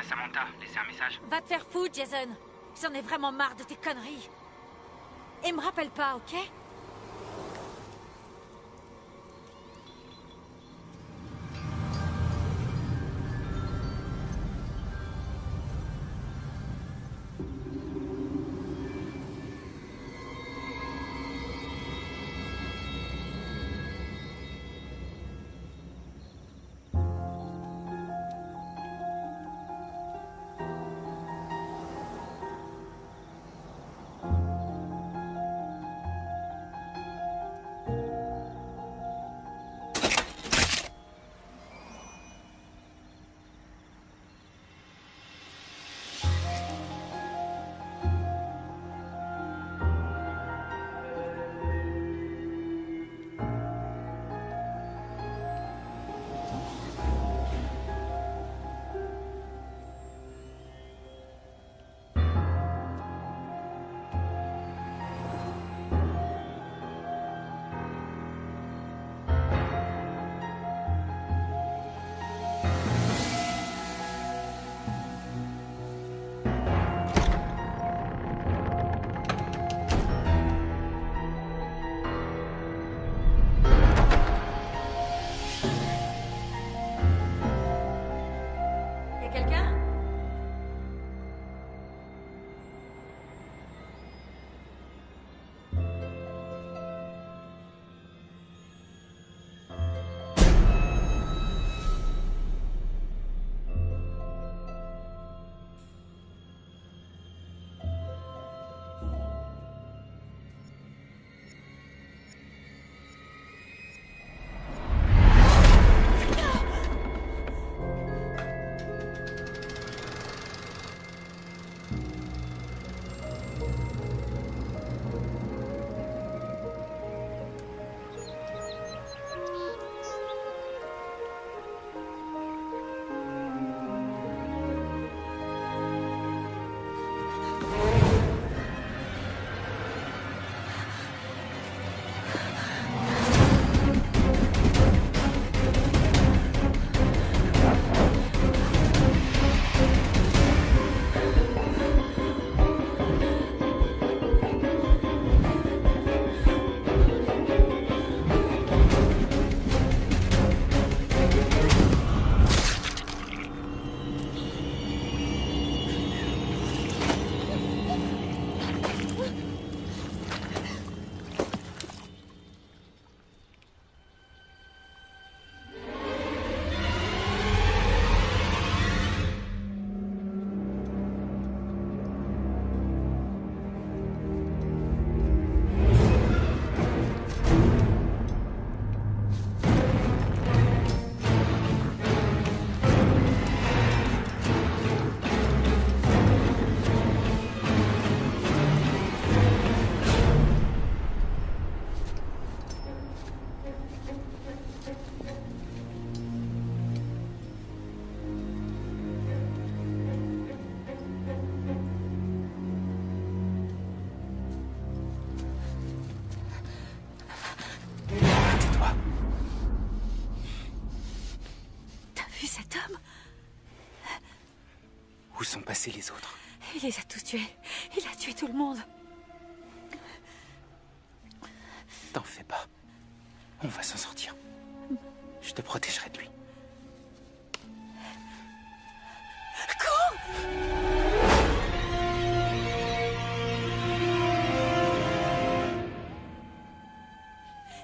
Samantha, laissez un message. Va te faire foutre, Jason. J'en ai vraiment marre de tes conneries. Et me rappelle pas, ok? Y'a quelqu'un? Où sont passés les autres? Il les a tous tués. Il a tué tout le monde. T'en fais pas. On va s'en sortir. Je te protégerai de lui. Cours!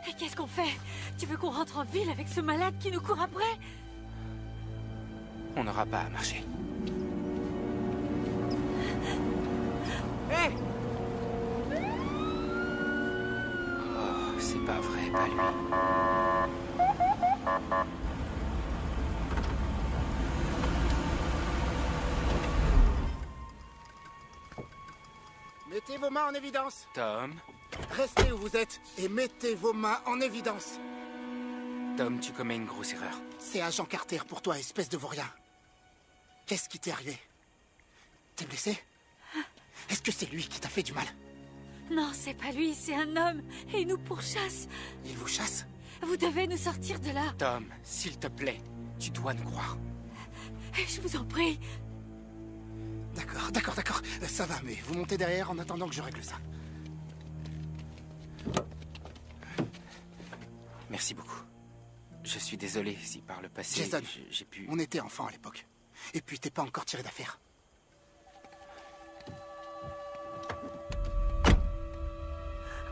Et qu'est-ce qu'on fait? Tu veux qu'on rentre en ville avec ce malade qui nous court après? On n'aura pas à marcher. Hé! Hey! Oh, c'est pas vrai, pas lui. Mettez vos mains en évidence. Tom? Restez où vous êtes et mettez vos mains en évidence. Tom, tu commets une grosse erreur. C'est Agent Carter pour toi, espèce de vaurien. Qu'est-ce qui t'est arrivé? T'es blessé? Est-ce que c'est lui qui t'a fait du mal? Non, c'est pas lui, c'est un homme. Et il nous pourchasse. Il vous chasse? Vous devez nous sortir de là. Tom, s'il te plaît, tu dois nous croire. Je vous en prie. D'accord. Ça va, mais vous montez derrière en attendant que je règle ça. Merci beaucoup. Je suis désolé si par le passé, Jason, j'ai pu... on était enfants à l'époque. Et puis t'es pas encore tiré d'affaire.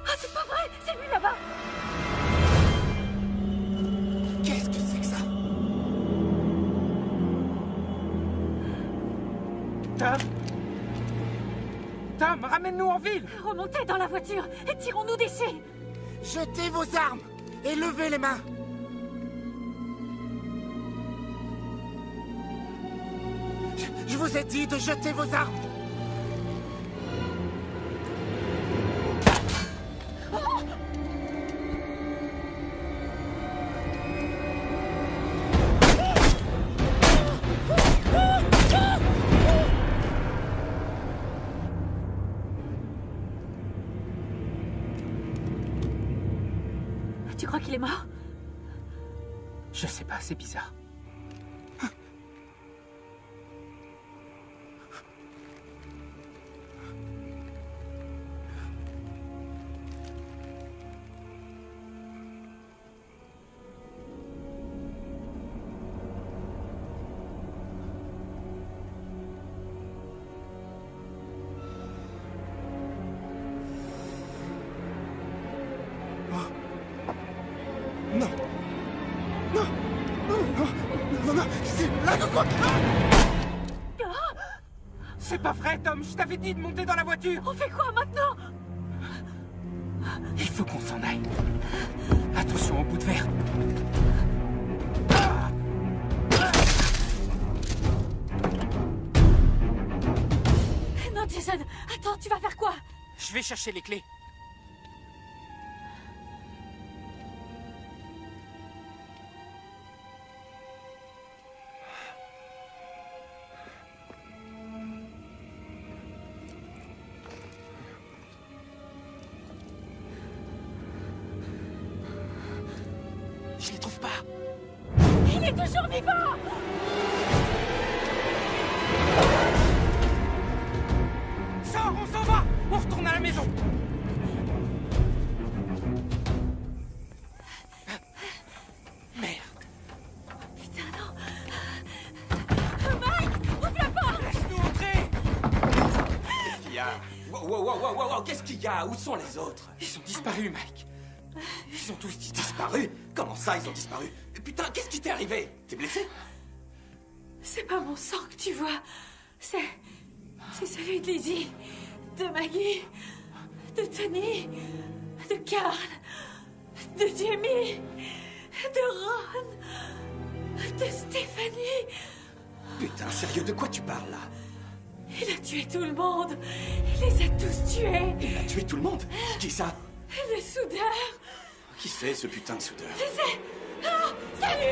Ah, c'est pas vrai! C'est lui là-bas! Qu'est-ce que c'est que ça? Tom, ramène-nous en ville! Remontez dans la voiture et tirons-nous d'ici! Jetez vos armes et levez les mains. Je vous ai dit de jeter vos armes. Tu crois qu'il est mort? Je sais pas, c'est bizarre. Non, c'est une blague ou quoi? C'est pas vrai, Tom, je t'avais dit de monter dans la voiture! On fait quoi maintenant? Il faut qu'on s'en aille. Attention au bout de verre. Non, Jason, attends, tu vas faire quoi? Je vais chercher les clés. Je les trouve pas. Il est toujours vivant! Sors, on s'en va! On retourne à la maison! Merde! Putain, non! Mike! Ouvre la porte! Laisse-nous entrer! Qu'est-ce qu'il y a? Wow, qu'est-ce qu'il y a? Où sont les autres? Ils ont disparu, Mike. Ils ont tous disparu. Disparu? Comment ça, ils ont disparu? Putain, qu'est-ce qui t'est arrivé? T'es blessé? C'est pas mon sang que tu vois. C'est celui de Lizzie, de Maggie, de Tony, de Carl, de Jamie, de Ron, de Stéphanie. Putain, sérieux, de quoi tu parles, là? Il a tué tout le monde. Il les a tous tués. Il a tué tout le monde? Qui ça? Le soudeur. Qui c'est, ce putain de soudeur? C'est lui.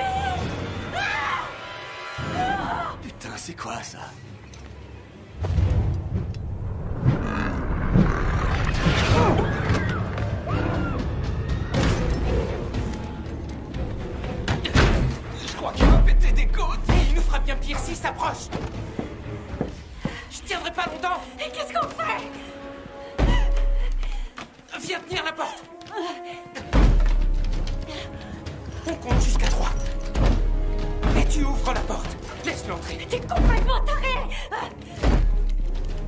Putain, c'est quoi, ça? Je crois qu'il m'a pété des côtes. Il nous fera bien pire s'il s'approche. Je tiendrai pas longtemps. Et qu'est-ce qu'on fait? Viens tenir la porte. On compte jusqu'à 3. Et tu ouvres la porte. Laisse-le entrer. T'es complètement taré.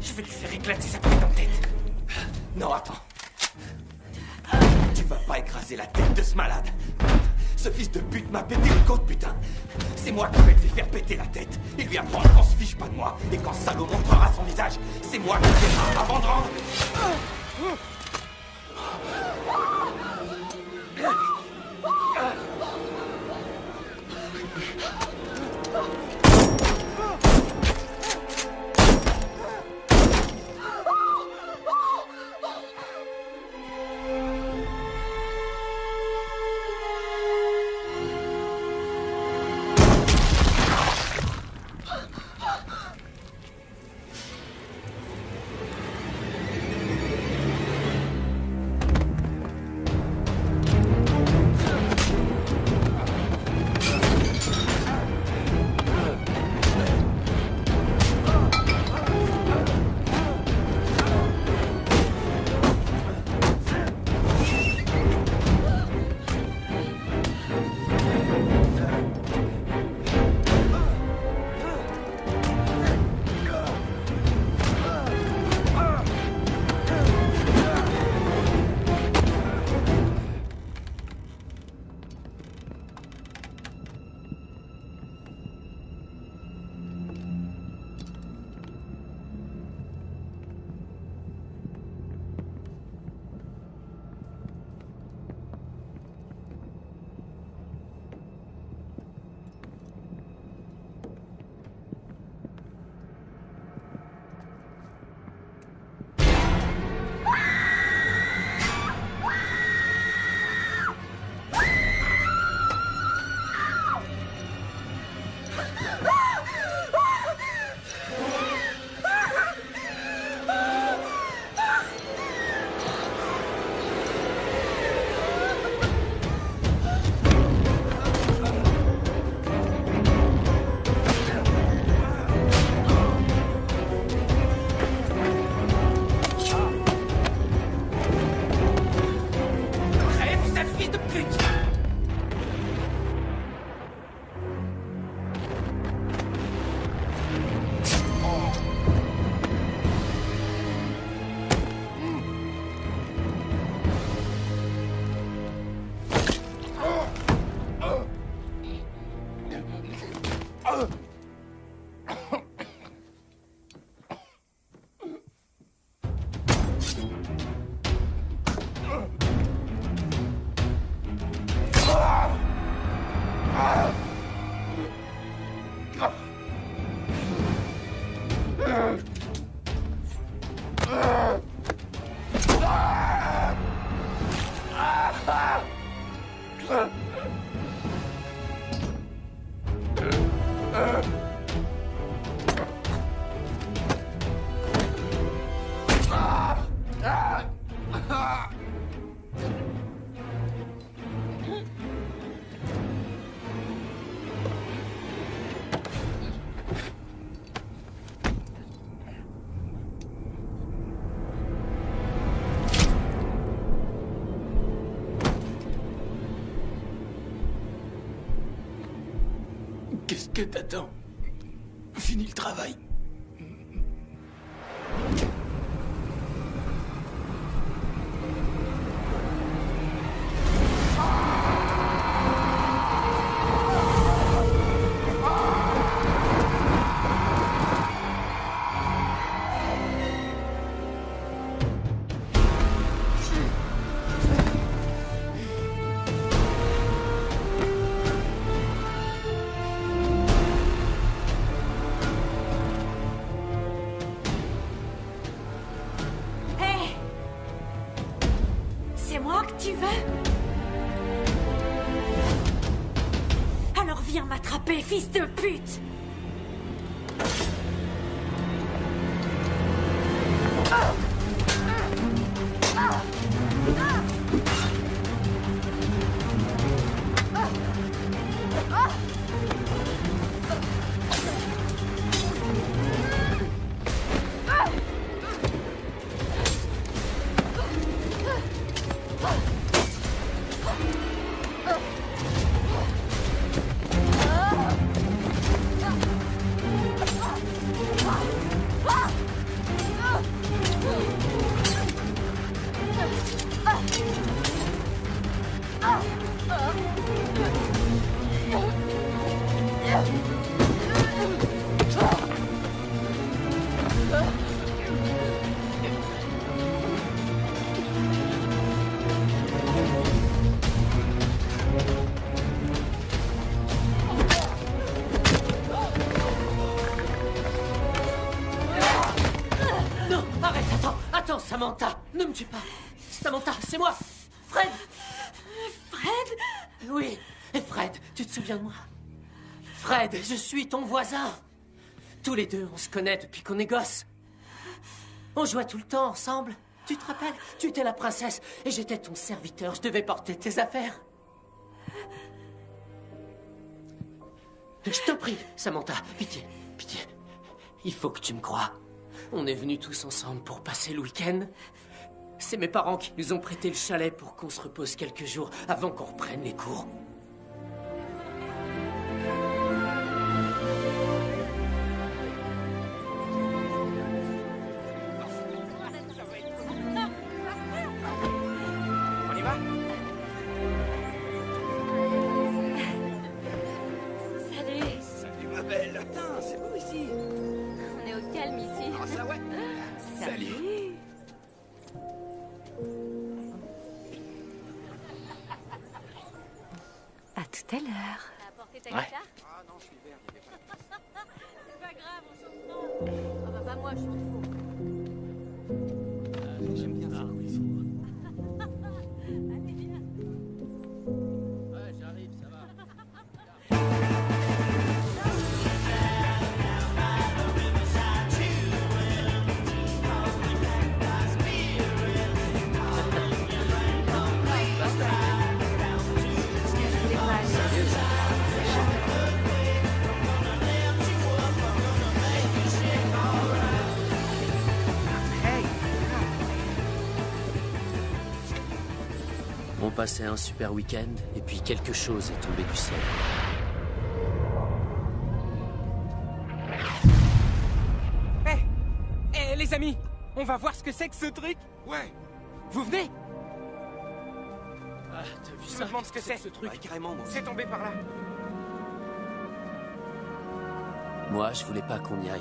Je vais lui faire éclater sa putain de tête. Non, attends. Tu vas pas écraser la tête de ce malade. Ce fils de pute m'a pété une côte, putain. C'est moi qui vais lui faire péter la tête et lui apprendre qu'on se fiche pas de moi. Et quand Salaud montrera son visage, c'est moi qui le verra avant de rendre. Qu'est-ce que t'attends? Finis le travail. C'est moi que tu veux? Alors viens m'attraper, fils de pute! Samantha, ne me tue pas. Samantha, c'est moi. Fred. Fred? Oui, Fred, tu te souviens de moi? Fred, je suis ton voisin. Tous les deux, on se connaît depuis qu'on est gosses. On jouait tout le temps ensemble. Tu te rappelles? Tu étais la princesse et j'étais ton serviteur. Je devais porter tes affaires. Je t'en prie, Samantha, pitié, pitié. Il faut que tu me crois. On est venus tous ensemble pour passer le week-end. C'est mes parents qui nous ont prêté le chalet pour qu'on se repose quelques jours avant qu'on reprenne les cours. On y va? Salut! Salut ma belle! Putain, c'est beau ici! On est au calme ici. Ah ça ouais? Salut! À tout à l'heure. T'as apporté ta Ouais. guitare? Ah non, je suis vert. C'est pas grave, on chante pas. Ah bah pas moi, je chante faux. J'aime bien ça. Allez, viens. Ouais, j'arrive, ça va. On passait un super week-end et puis quelque chose est tombé du ciel. Hé, les amis, on va voir ce que c'est que ce truc. Ouais! Vous venez? Ah, t'as vu Je ça? me demande ce que c'est. Ce truc, carrément, moi. C'est tombé par là. Moi, je voulais pas qu'on y aille.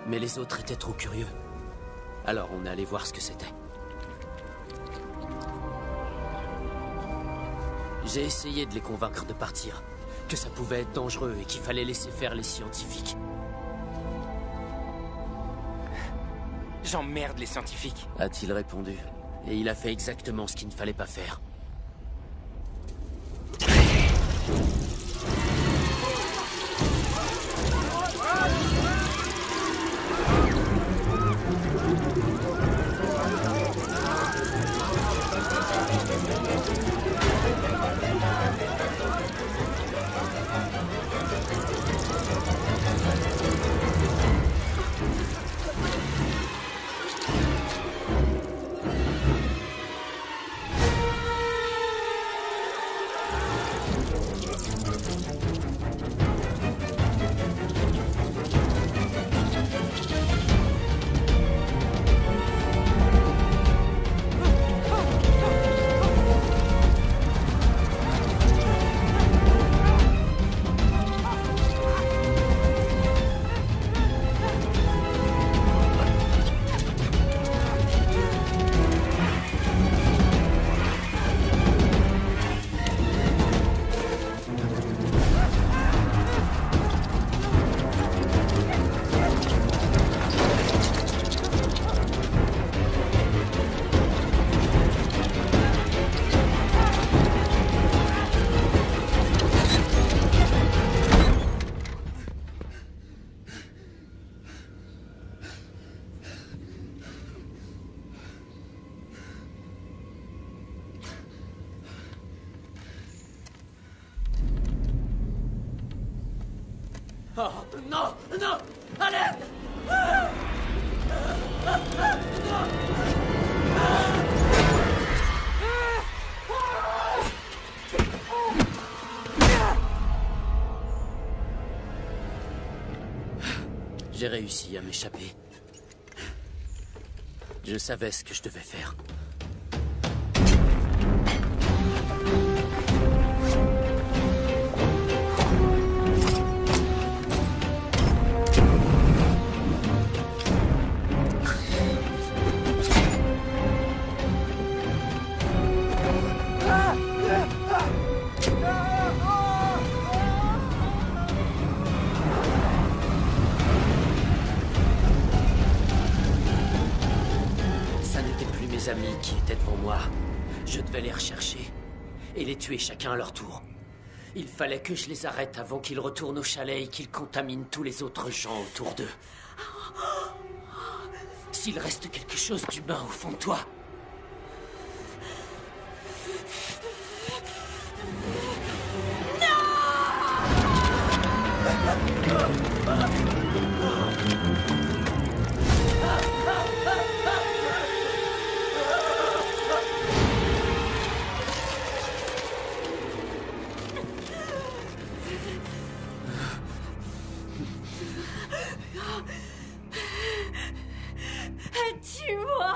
Mais les autres étaient trop curieux. Alors on est allé voir ce que c'était. J'ai essayé de les convaincre de partir. Que ça pouvait être dangereux et qu'il fallait laisser faire les scientifiques. J'emmerde les scientifiques. A-t-il répondu. Et il a fait exactement ce qu'il ne fallait pas faire. Oh, non, non, allez! J'ai réussi à m'échapper. Je savais ce que je devais faire. Amis qui étaient devant moi. Je devais les rechercher et les tuer chacun à leur tour. Il fallait que je les arrête avant qu'ils retournent au chalet et qu'ils contaminent tous les autres gens autour d'eux. S'il reste quelque chose d'humain au fond de toi, tue-moi!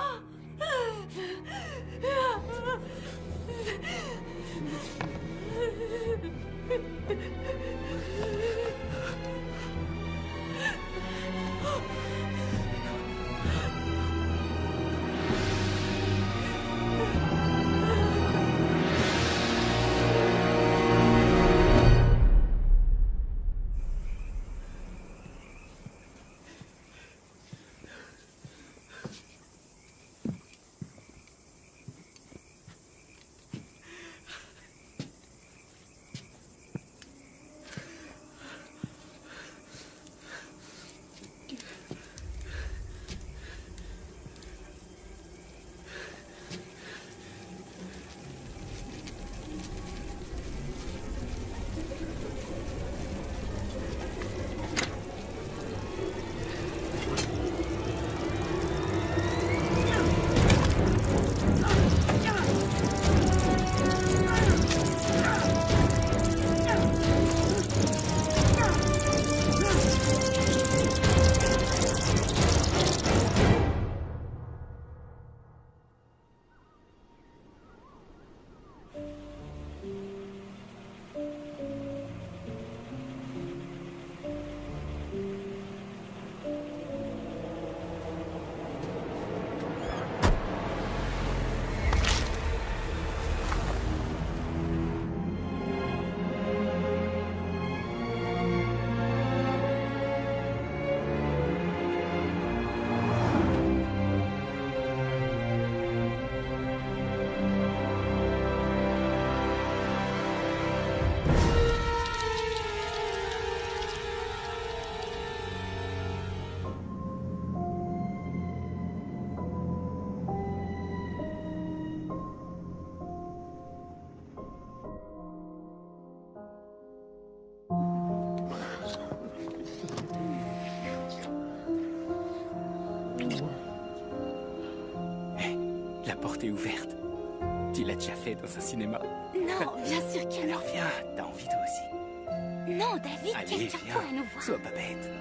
t'embarquerai dans un cinéma. Non, bien sûr que non. Alors viens, t'as envie toi aussi. Non, David, Allez, quelqu'un viens, pourrait nous voir. sois pas bête.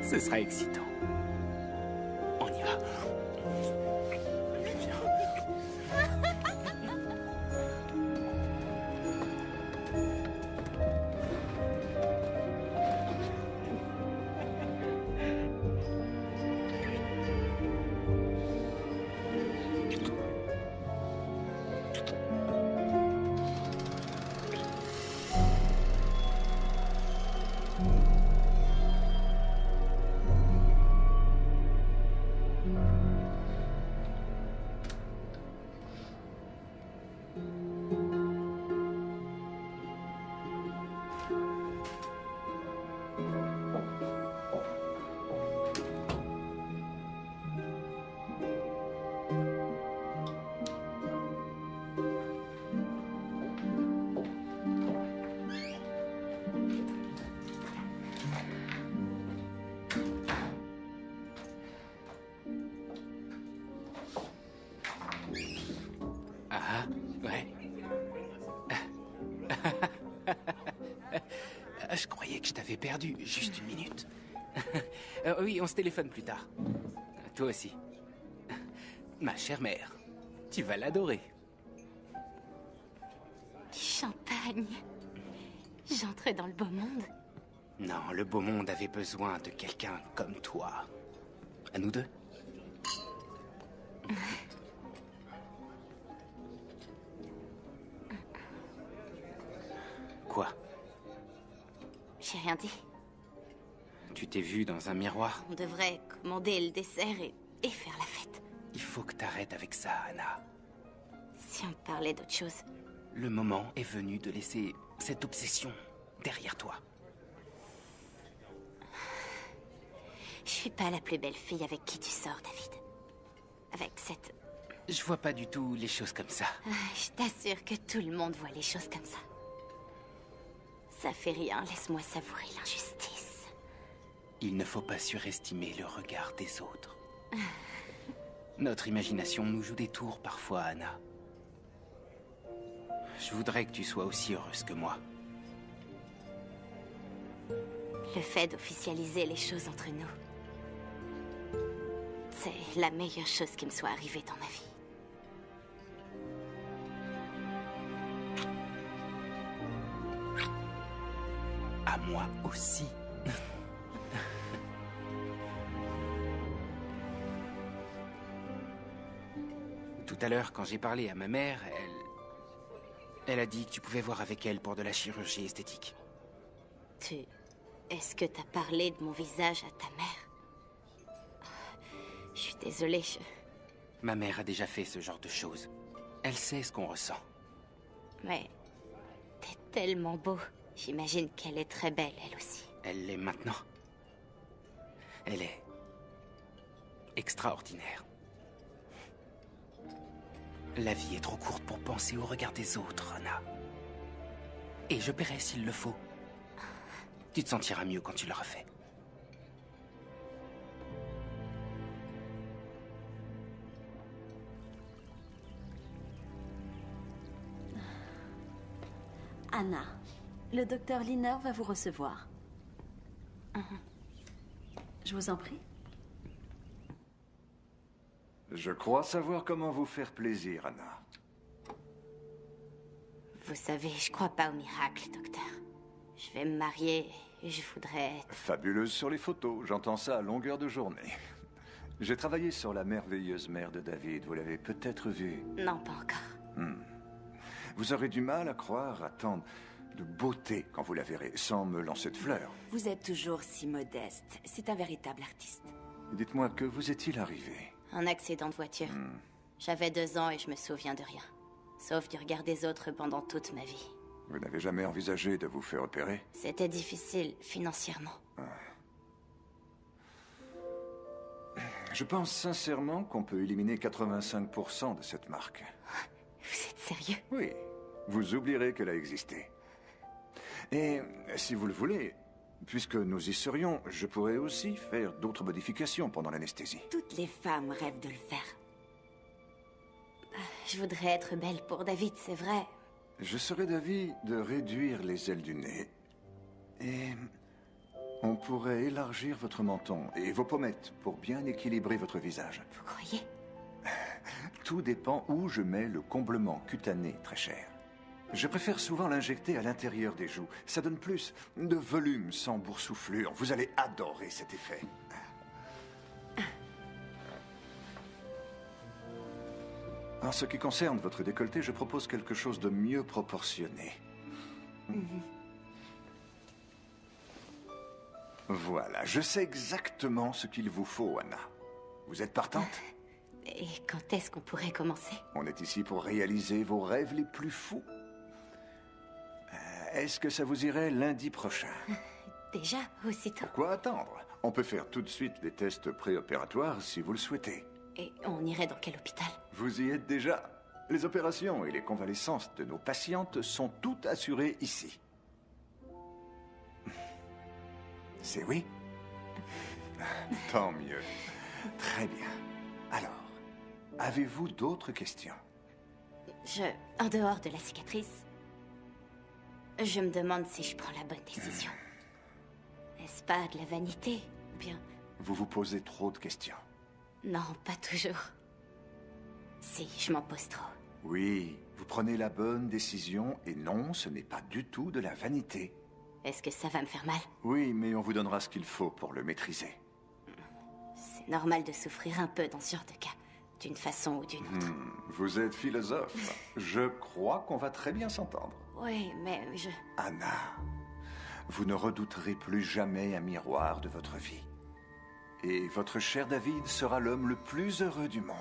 Ce sera excitant. On y va. Ah, ouais. Je croyais que je t'avais perdu. Juste une minute. Oui, on se téléphone plus tard. Toi aussi. Ma chère mère, tu vas l'adorer. Du champagne. J'entrais dans le beau monde. Non, le beau monde avait besoin de quelqu'un comme toi. À nous deux. Quoi? J'ai rien dit. Tu t'es vu dans un miroir? On devrait commander le dessert et faire la fête. Il faut que t'arrêtes avec ça, Anna. Si on parlait d'autre chose. Le moment est venu de laisser cette obsession derrière toi. Je suis pas la plus belle fille avec qui tu sors, David. Avec cette... Je vois pas du tout les choses comme ça. Je t'assure que tout le monde voit les choses comme ça. Ça fait rien, laisse-moi savourer l'injustice. Il ne faut pas surestimer le regard des autres. Notre imagination nous joue des tours parfois, Anna. Je voudrais que tu sois aussi heureuse que moi. Le fait d'officialiser les choses entre nous, c'est la meilleure chose qui me soit arrivée dans ma vie. À moi aussi. Tout à l'heure, quand j'ai parlé à ma mère, elle a dit que tu pouvais voir avec elle pour de la chirurgie esthétique. Est-ce que t'as parlé de mon visage à ta mère? Je suis désolée, Ma mère a déjà fait ce genre de choses. Elle sait ce qu'on ressent. Mais... t'es tellement beau. J'imagine qu'elle est très belle, elle aussi. Elle l'est maintenant. Elle est... extraordinaire. La vie est trop courte pour penser au regard des autres, Anna. Et je paierai s'il le faut. Tu te sentiras mieux quand tu l'auras fait. Anna, le docteur Liner va vous recevoir. Je vous en prie. Je crois savoir comment vous faire plaisir, Anna. Vous savez, je crois pas au miracle, docteur. Je vais me marier et je voudrais être... Fabuleuse sur les photos, j'entends ça à longueur de journée. J'ai travaillé sur la merveilleuse mère de David, vous l'avez peut-être vue. Non, pas encore. Vous aurez du mal à croire à tant de beauté quand vous la verrez, sans me lancer de fleurs. Vous êtes toujours si modeste. C'est un véritable artiste. Dites-moi, que vous est-il arrivé? Un accident de voiture. J'avais 2 ans et je me souviens de rien. Sauf du regard des autres pendant toute ma vie. Vous n'avez jamais envisagé de vous faire opérer? C'était difficile, financièrement. Je pense sincèrement qu'on peut éliminer 85% de cette marque. Vous êtes sérieux? Oui, vous oublierez qu'elle a existé. Et si vous le voulez, puisque nous y serions, je pourrais aussi faire d'autres modifications pendant l'anesthésie. Toutes les femmes rêvent de le faire. Je voudrais être belle pour David, c'est vrai. Je serais d'avis de réduire les ailes du nez. Et on pourrait élargir votre menton et vos pommettes pour bien équilibrer votre visage. Vous croyez? Tout dépend où je mets le comblement cutané, très cher. Je préfère souvent l'injecter à l'intérieur des joues. Ça donne plus de volume sans boursouflure. Vous allez adorer cet effet. En ce qui concerne votre décolleté, je propose quelque chose de mieux proportionné. Voilà, je sais exactement ce qu'il vous faut, Anna. Vous êtes partante? Et quand est-ce qu'on pourrait commencer? On est ici pour réaliser vos rêves les plus fous. Est-ce que ça vous irait lundi prochain? Déjà, aussitôt. Pourquoi attendre? On peut faire tout de suite les tests préopératoires si vous le souhaitez. Et on irait dans quel hôpital? Vous y êtes déjà. Les opérations et les convalescences de nos patientes sont toutes assurées ici. C'est oui? Tant mieux. Très bien. Alors, avez-vous d'autres questions? En dehors de la cicatrice, je me demande si je prends la bonne décision. Est-ce pas de la vanité, ou bien... Vous vous posez trop de questions. Non, pas toujours. Si, je m'en pose trop. Oui, vous prenez la bonne décision et non, ce n'est pas du tout de la vanité. Est-ce que ça va me faire mal? Oui, mais on vous donnera ce qu'il faut pour le maîtriser. C'est normal de souffrir un peu dans ce genre de cas, d'une façon ou d'une autre. Vous êtes philosophe. Je crois qu'on va très bien s'entendre. Oui, mais je... Anna, vous ne redouterez plus jamais un miroir de votre vie. Et votre cher David sera l'homme le plus heureux du monde.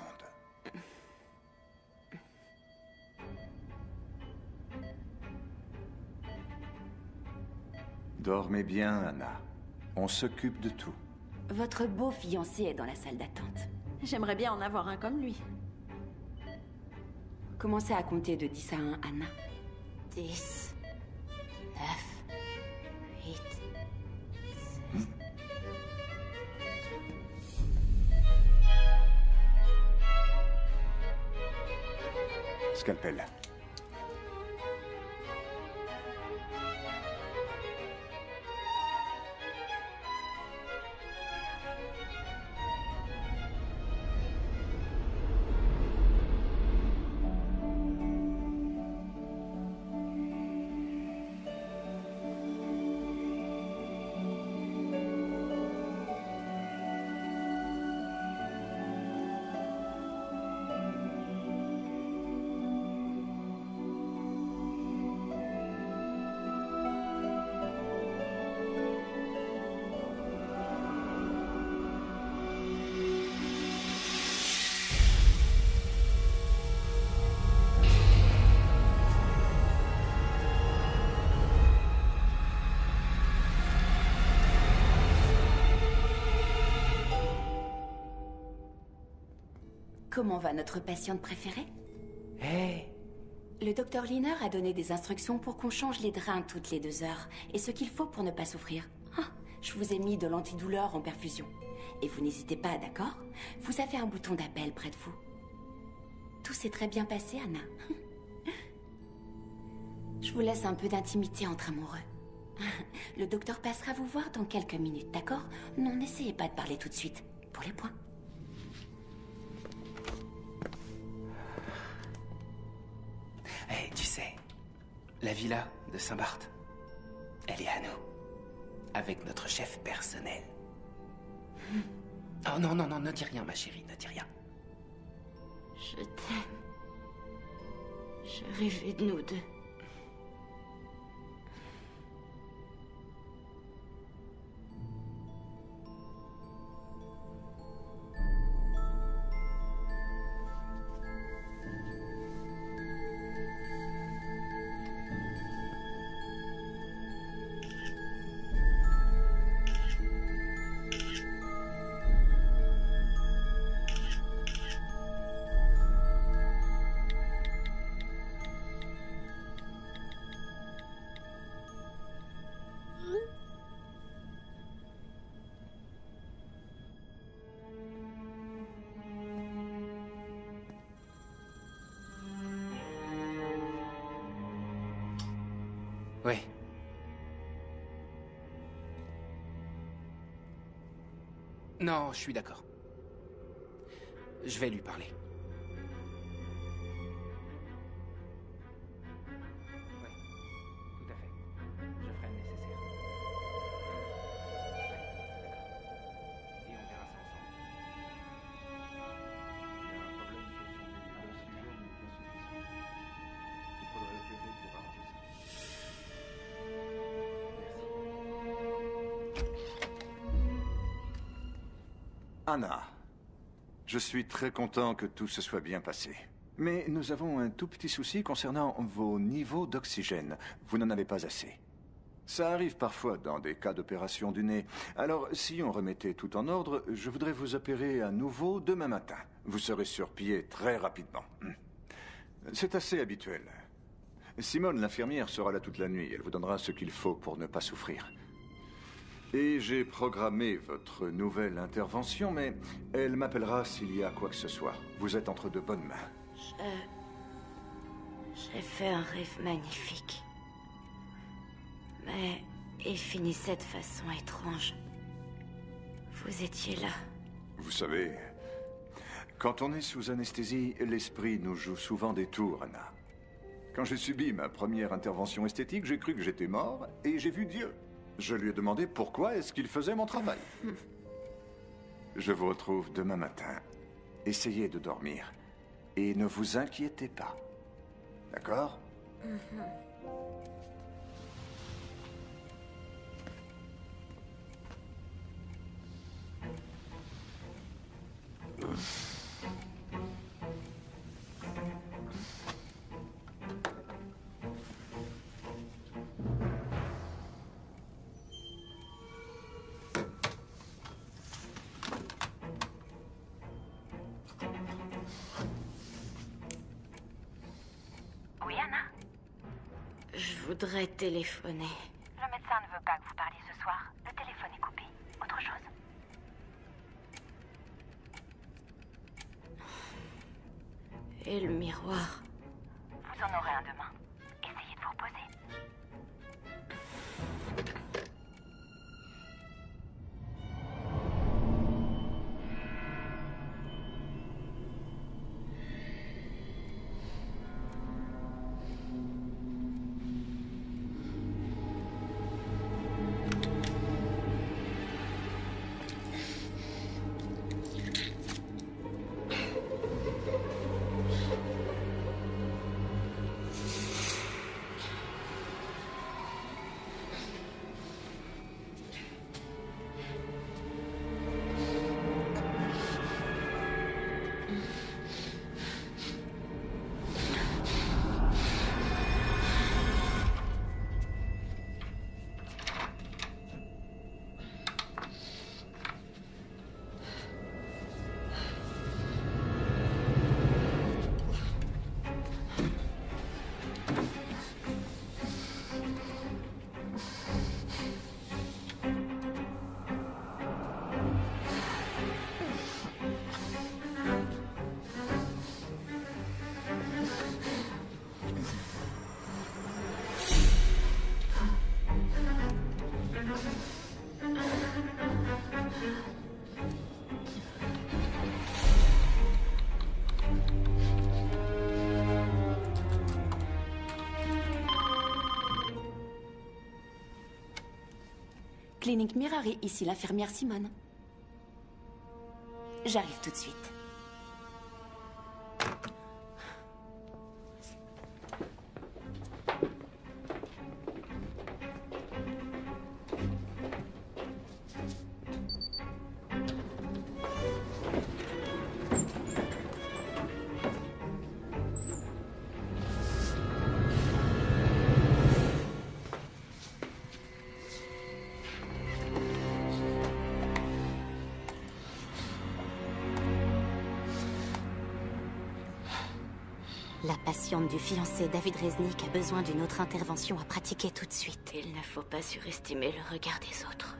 Dormez bien, Anna. On s'occupe de tout. Votre beau fiancé est dans la salle d'attente. J'aimerais bien en avoir un comme lui. Commencez à compter de 10 à 1, Anna. 10, 9, 8, 6... Scalpel. Comment va notre patiente préférée? Hé, Le docteur Liner a donné des instructions pour qu'on change les drains toutes les 2 heures. Et ce qu'il faut pour ne pas souffrir. Ah, je vous ai mis de l'antidouleur en perfusion. Et vous n'hésitez pas, d'accord? Vous avez un bouton d'appel près de vous. Tout s'est très bien passé, Anna. Je vous laisse un peu d'intimité entre amoureux. Le docteur passera vous voir dans quelques minutes, d'accord? Non, n'essayez pas de parler tout de suite. Pour les points. hey, tu sais, la villa de Saint-Barth, elle est à nous. Avec notre chef personnel. Oh non, non, non, ne dis rien, ma chérie, ne dis rien. Je t'aime. Je rêvais de nous deux. Ouais. Non, je suis d'accord. Je vais lui parler. Ouais, tout à fait. Je ferai le nécessaire. Ouais, d'accord. Et on verra ça ensemble. Il y a un problème sur son véhicule. L'oxygène est insuffisant. Il faudrait l'opérer pour arranger ça. Anna, je suis très content que tout se soit bien passé. Mais nous avons un tout petit souci concernant vos niveaux d'oxygène. Vous n'en avez pas assez. Ça arrive parfois dans des cas d'opération du nez. Alors, si on remettait tout en ordre, je voudrais vous opérer à nouveau demain matin. Vous serez sur pied très rapidement. C'est assez habituel. Simone, l'infirmière, sera là toute la nuit. Elle vous donnera ce qu'il faut pour ne pas souffrir. Et j'ai programmé votre nouvelle intervention, mais elle m'appellera s'il y a quoi que ce soit. Vous êtes entre de bonnes mains. J'ai fait un rêve magnifique. Mais il finissait de façon étrange. Vous étiez là. Vous savez, quand on est sous anesthésie, l'esprit nous joue souvent des tours, Anna. Quand j'ai subi ma première intervention esthétique, j'ai cru que j'étais mort et j'ai vu Dieu. Je lui ai demandé pourquoi est-ce qu'il faisait mon travail. Je vous retrouve demain matin. Essayez de dormir. Et ne vous inquiétez pas. D'accord ? Oui, Anna? Je voudrais téléphoner. Le médecin ne veut pas que vous parliez ce soir. Le téléphone est coupé. Autre chose? Et le miroir? Vous en aurez un demain. Essayez de vous reposer. Clinique Mirari, ici l'infirmière Simone. J'arrive tout de suite. La patiente du fiancé David Reznik a besoin d'une autre intervention à pratiquer tout de suite. Il ne faut pas surestimer le regard des autres.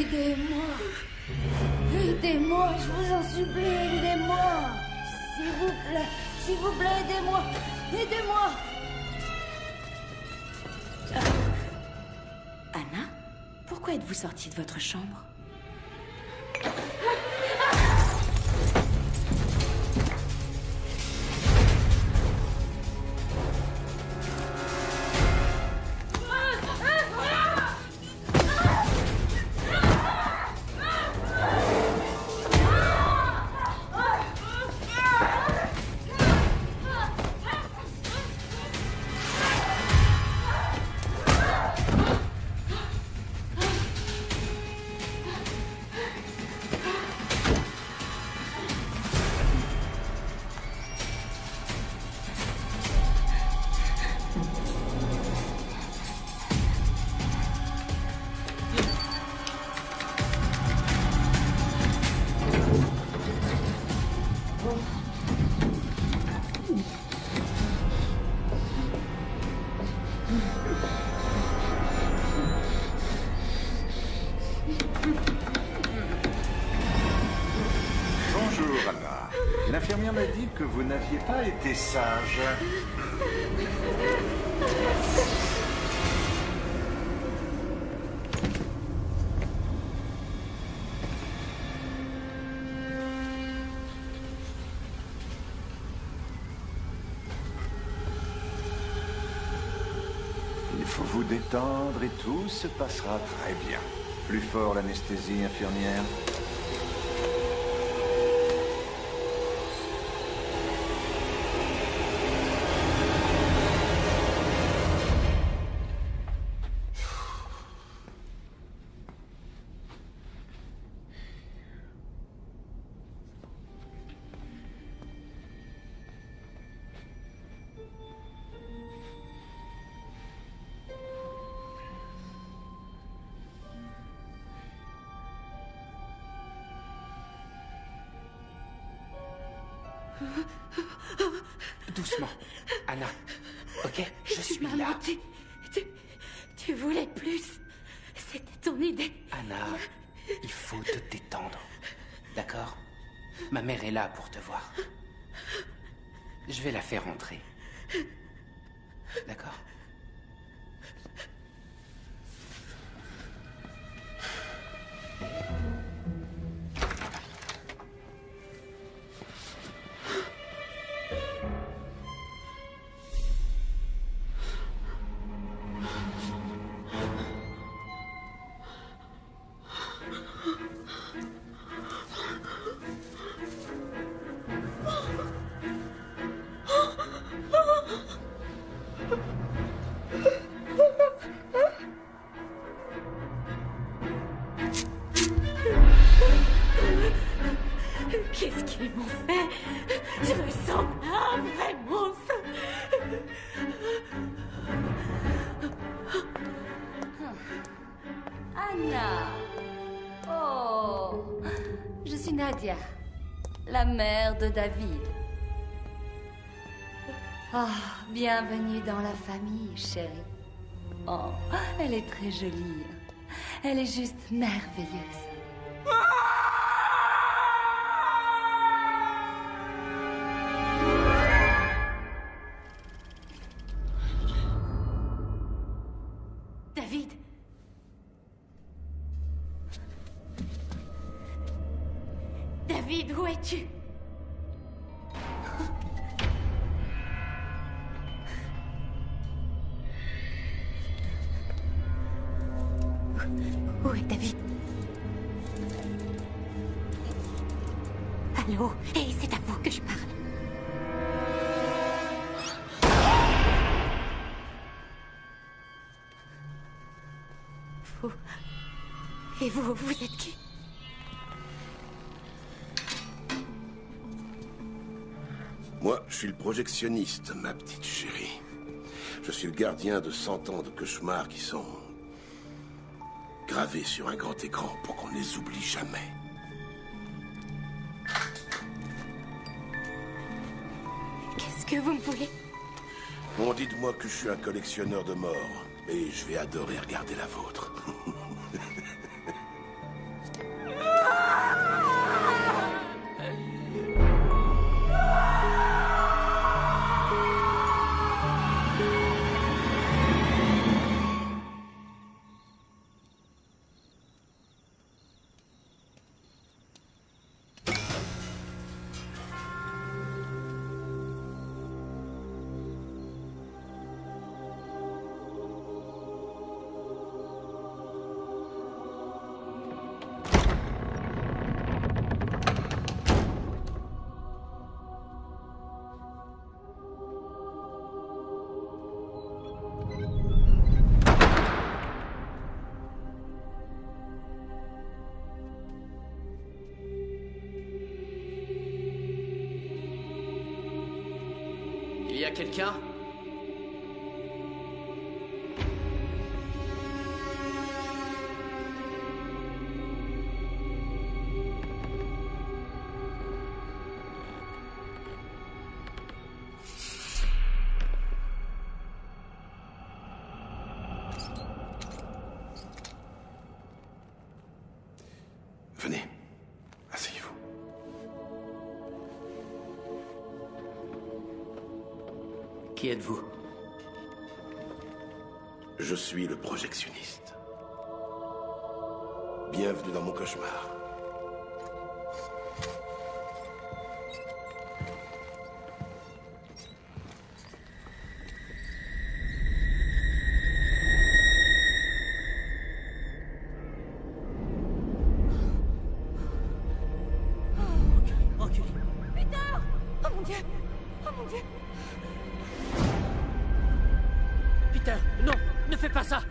Aidez-moi. Aidez-moi, je vous en supplie, aidez-moi. S'il vous plaît, aidez-moi. Aidez-moi. Anna, pourquoi êtes-vous sortie de votre chambre? Bonjour, Anna. L'infirmière m'a dit que vous n'aviez pas été sage. Il faut vous détendre et tout se passera très bien. Plus fort l'anesthésie, infirmière. Doucement. Anna. Ok, je suis là. Menti. Tu voulais plus. C'était ton idée. Anna, il faut te détendre. D'accord? Ma mère est là pour te voir. Je vais la faire entrer. D'accord? Qu'est-ce qu'ils m'ont fait? Je me sens un vrai monstre. Anna. Oh. Je suis Nadia, la mère de David. Ah, bienvenue dans la famille, chérie. Oh, elle est très jolie. Elle est juste merveilleuse. David. David, où es-tu? Où est David? Allô? Hey, c'est à vous que je parle. Vous... Et vous êtes qui? Moi, je suis le projectionniste, ma petite chérie. Je suis le gardien de 100 ans de cauchemars qui sont gravés sur un grand écran pour qu'on ne les oublie jamais. Qu'est-ce que vous me voulez? Bon, dites-moi que je suis un collectionneur de morts, et je vais adorer regarder la vôtre. Il y a quelqu'un? Venez, asseyez-vous. Qui êtes-vous? Je suis le projectionniste. Bienvenue dans mon cauchemar. Peter, non, ne fais pas ça.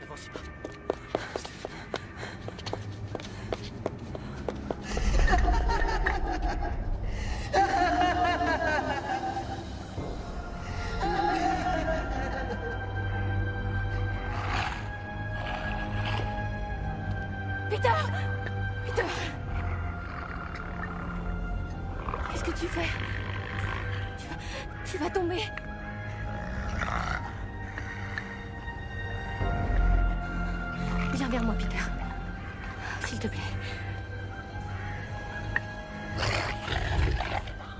N'avancez pas. Peter! Peter! Qu'est-ce que tu fais? Tu vas tomber. Viens vers moi, Peter. S'il te plaît.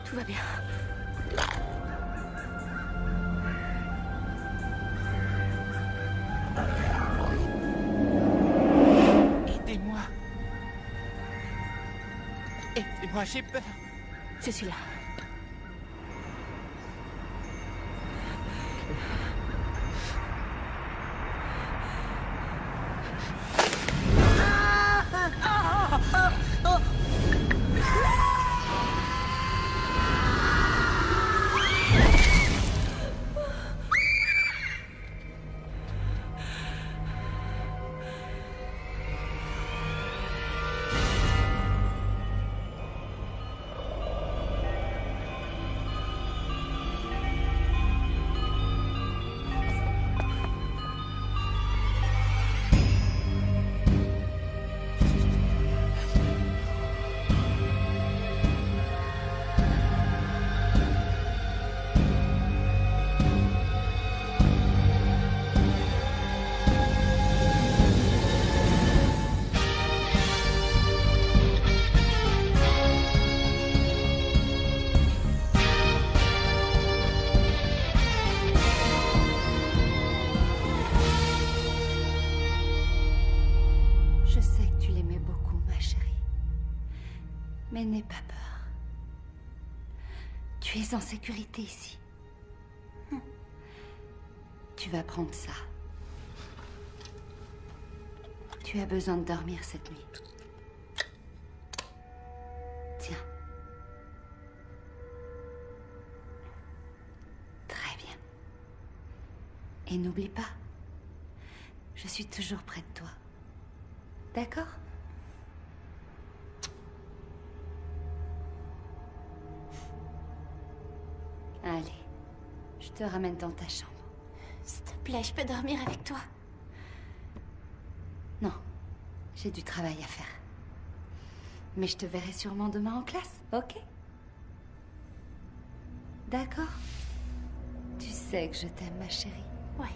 Tout va bien. Aidez-moi. Aidez-moi, j'ai peur. Je suis là. Mais n'aie pas peur. Tu es en sécurité ici. Tu vas prendre ça. Tu as besoin de dormir cette nuit. Tiens. Très bien. Et n'oublie pas, je suis toujours près de toi. D'accord ? Allez, je te ramène dans ta chambre. S'il te plaît, je peux dormir avec toi? Non, j'ai du travail à faire. Mais je te verrai sûrement demain en classe, ok? D'accord? Tu sais que je t'aime, ma chérie. Ouais.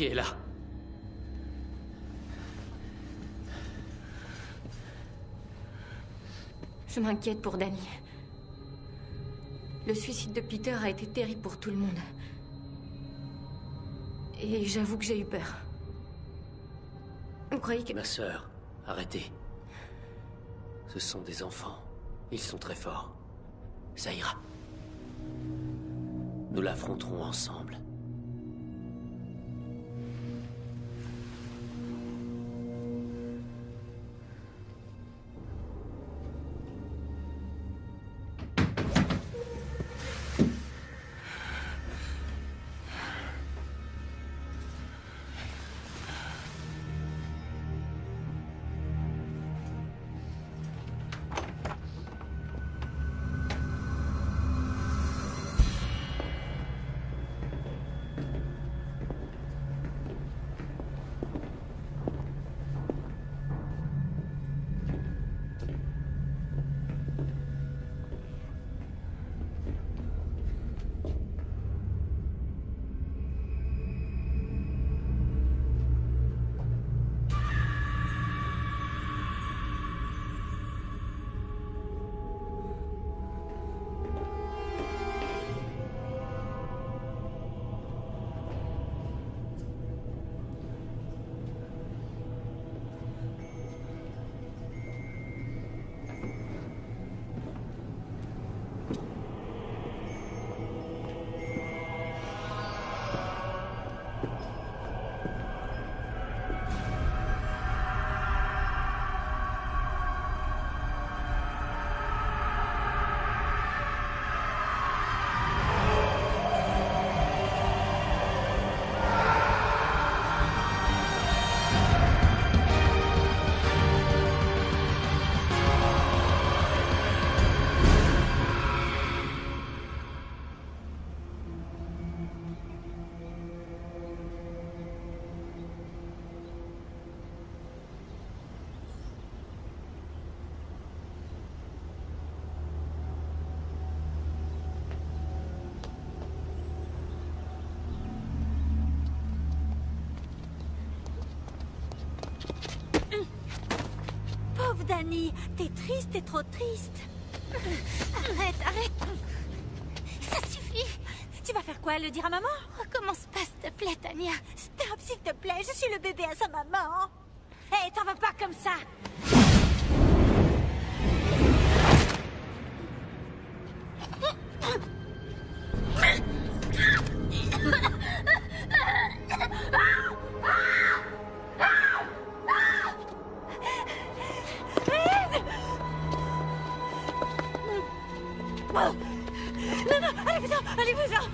Qui est là? Je m'inquiète pour Danny. Le suicide de Peter a été terrible pour tout le monde. Et j'avoue que j'ai eu peur. Vous croyez que... Ma sœur, arrêtez. Ce sont des enfants. Ils sont très forts. Ça ira. Nous l'affronterons ensemble. Danny, t'es triste, t'es trop triste. Arrête, arrête. Ça suffit. Tu vas faire quoi, le dire à maman? Recommence pas, s'il te plaît, Tania. Stop, s'il te plaît, je suis le bébé à sa maman. Hé, t'en vas pas comme ça. Non, non, allez-vous-en, allez-vous-en.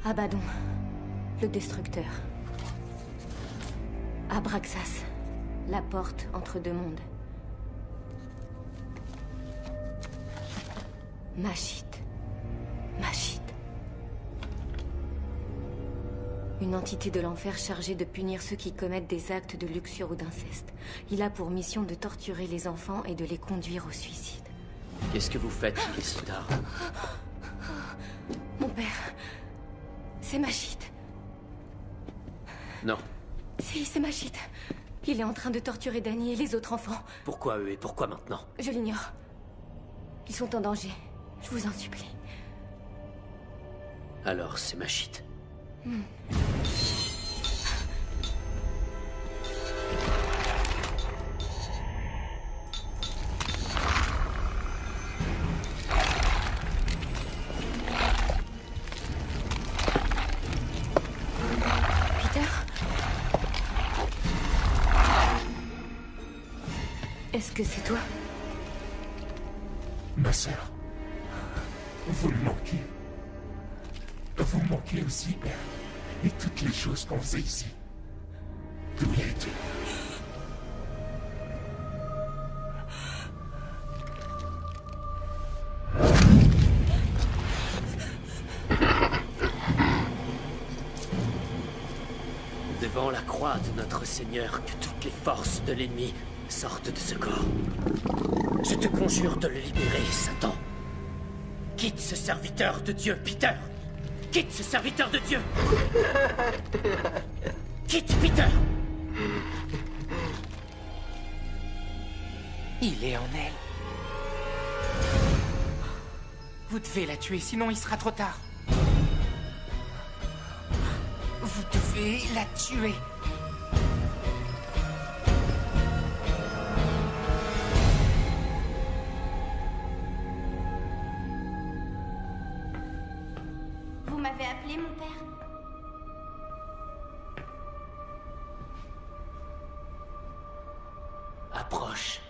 Abaddon, le destructeur. Abraxas, la porte entre deux mondes. Mashit. Mashit. Une entité de l'enfer chargée de punir ceux qui commettent des actes de luxure ou d'inceste. Il a pour mission de torturer les enfants et de les conduire au suicide. Qu'est-ce que vous faites, Felicitar? Mon père... c'est Mashit. Non. Si, c'est Mashit. Il est en train de torturer Danny et les autres enfants. Pourquoi eux et pourquoi maintenant? Je l'ignore. Ils sont en danger. Je vous en supplie. Alors c'est ma shit. Peter? Est-ce que c'est toi? Ma sœur, vous me manquez. Vous me manquez aussi, Père. Et toutes les choses qu'on faisait ici. Tous les deux. Devant la croix de notre Seigneur, que toutes les forces de l'ennemi sortent de ce corps. Je te conjure de le libérer, Satan. Quitte ce serviteur de Dieu, Peter. Quitte ce serviteur de Dieu. Quitte Peter. Il est en elle. Vous devez la tuer, sinon il sera trop tard. Vous devez la tuer. Vous m'avez appelé, mon père? Approche,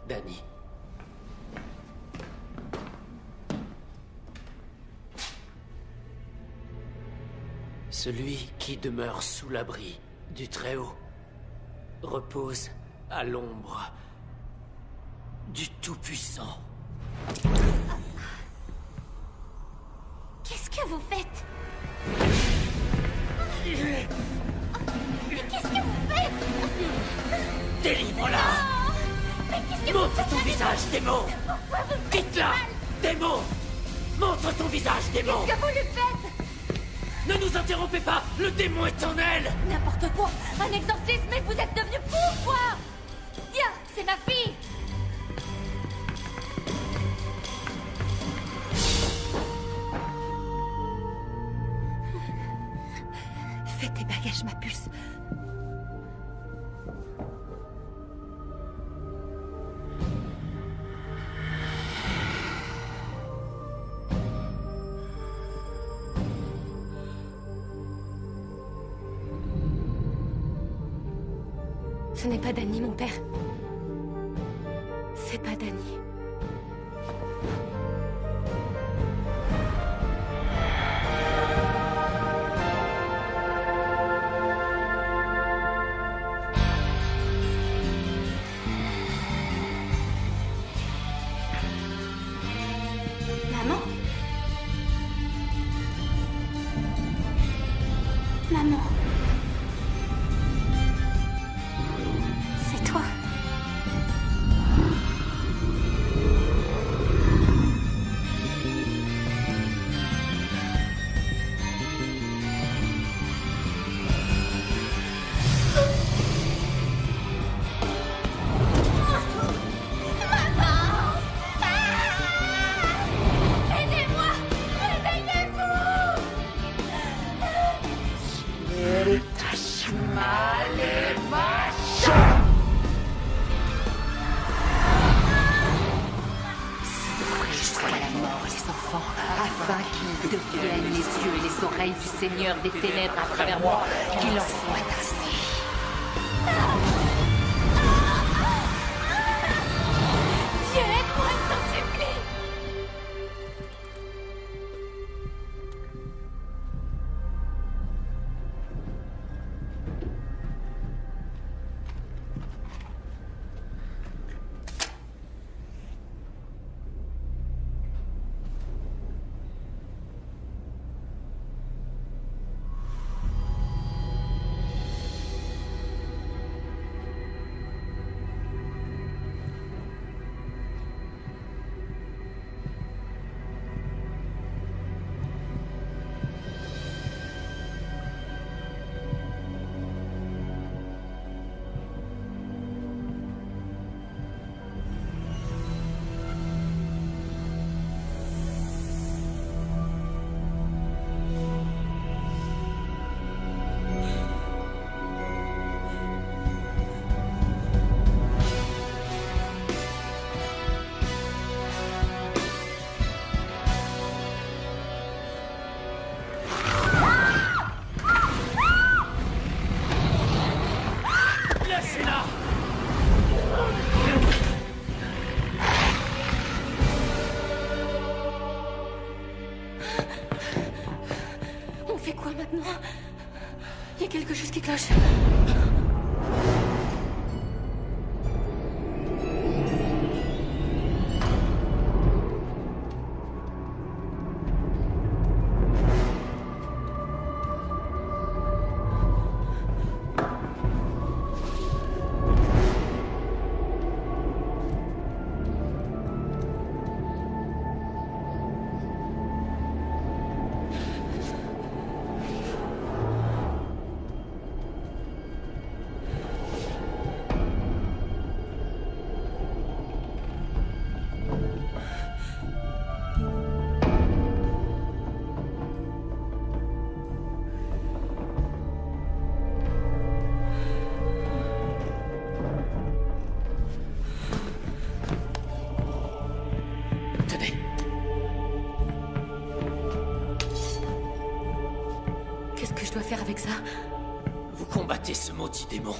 Danny. Celui qui demeure sous l'abri du Très-Haut repose à l'ombre du Tout-Puissant. Qu'est-ce que vous faites? Mais qu'est-ce que vous faites? Délivre-la! Mais qu'est-ce que vous Montre faites? ton visage, démon! Quitte-la! Démon! Montre ton visage, démon! Qu'est-ce que vous lui faites? Ne nous interrompez pas! Le démon est en elle! N'importe quoi! Un exorcisme, mais vous êtes devenu fou, quoi! Viens, c'est ma fille! Fais tes bagages, ma puce. Ce n'est pas Danny, mon père. C'est pas Danny. Maman? Maman? C'est toi? Aidez-moi! Réveillez-vous! Jusqu'à la mort, les enfants, afin qu'ils deviennent les yeux et les oreilles du Seigneur des ténèbres à travers moi, qu'il en soit ainsi. Dieu, aide-moi, je t'en supplie! maintenant. Il y a quelque chose qui cloche. Qu'est-ce que je dois faire avec ça? Vous combattez ce maudit démon.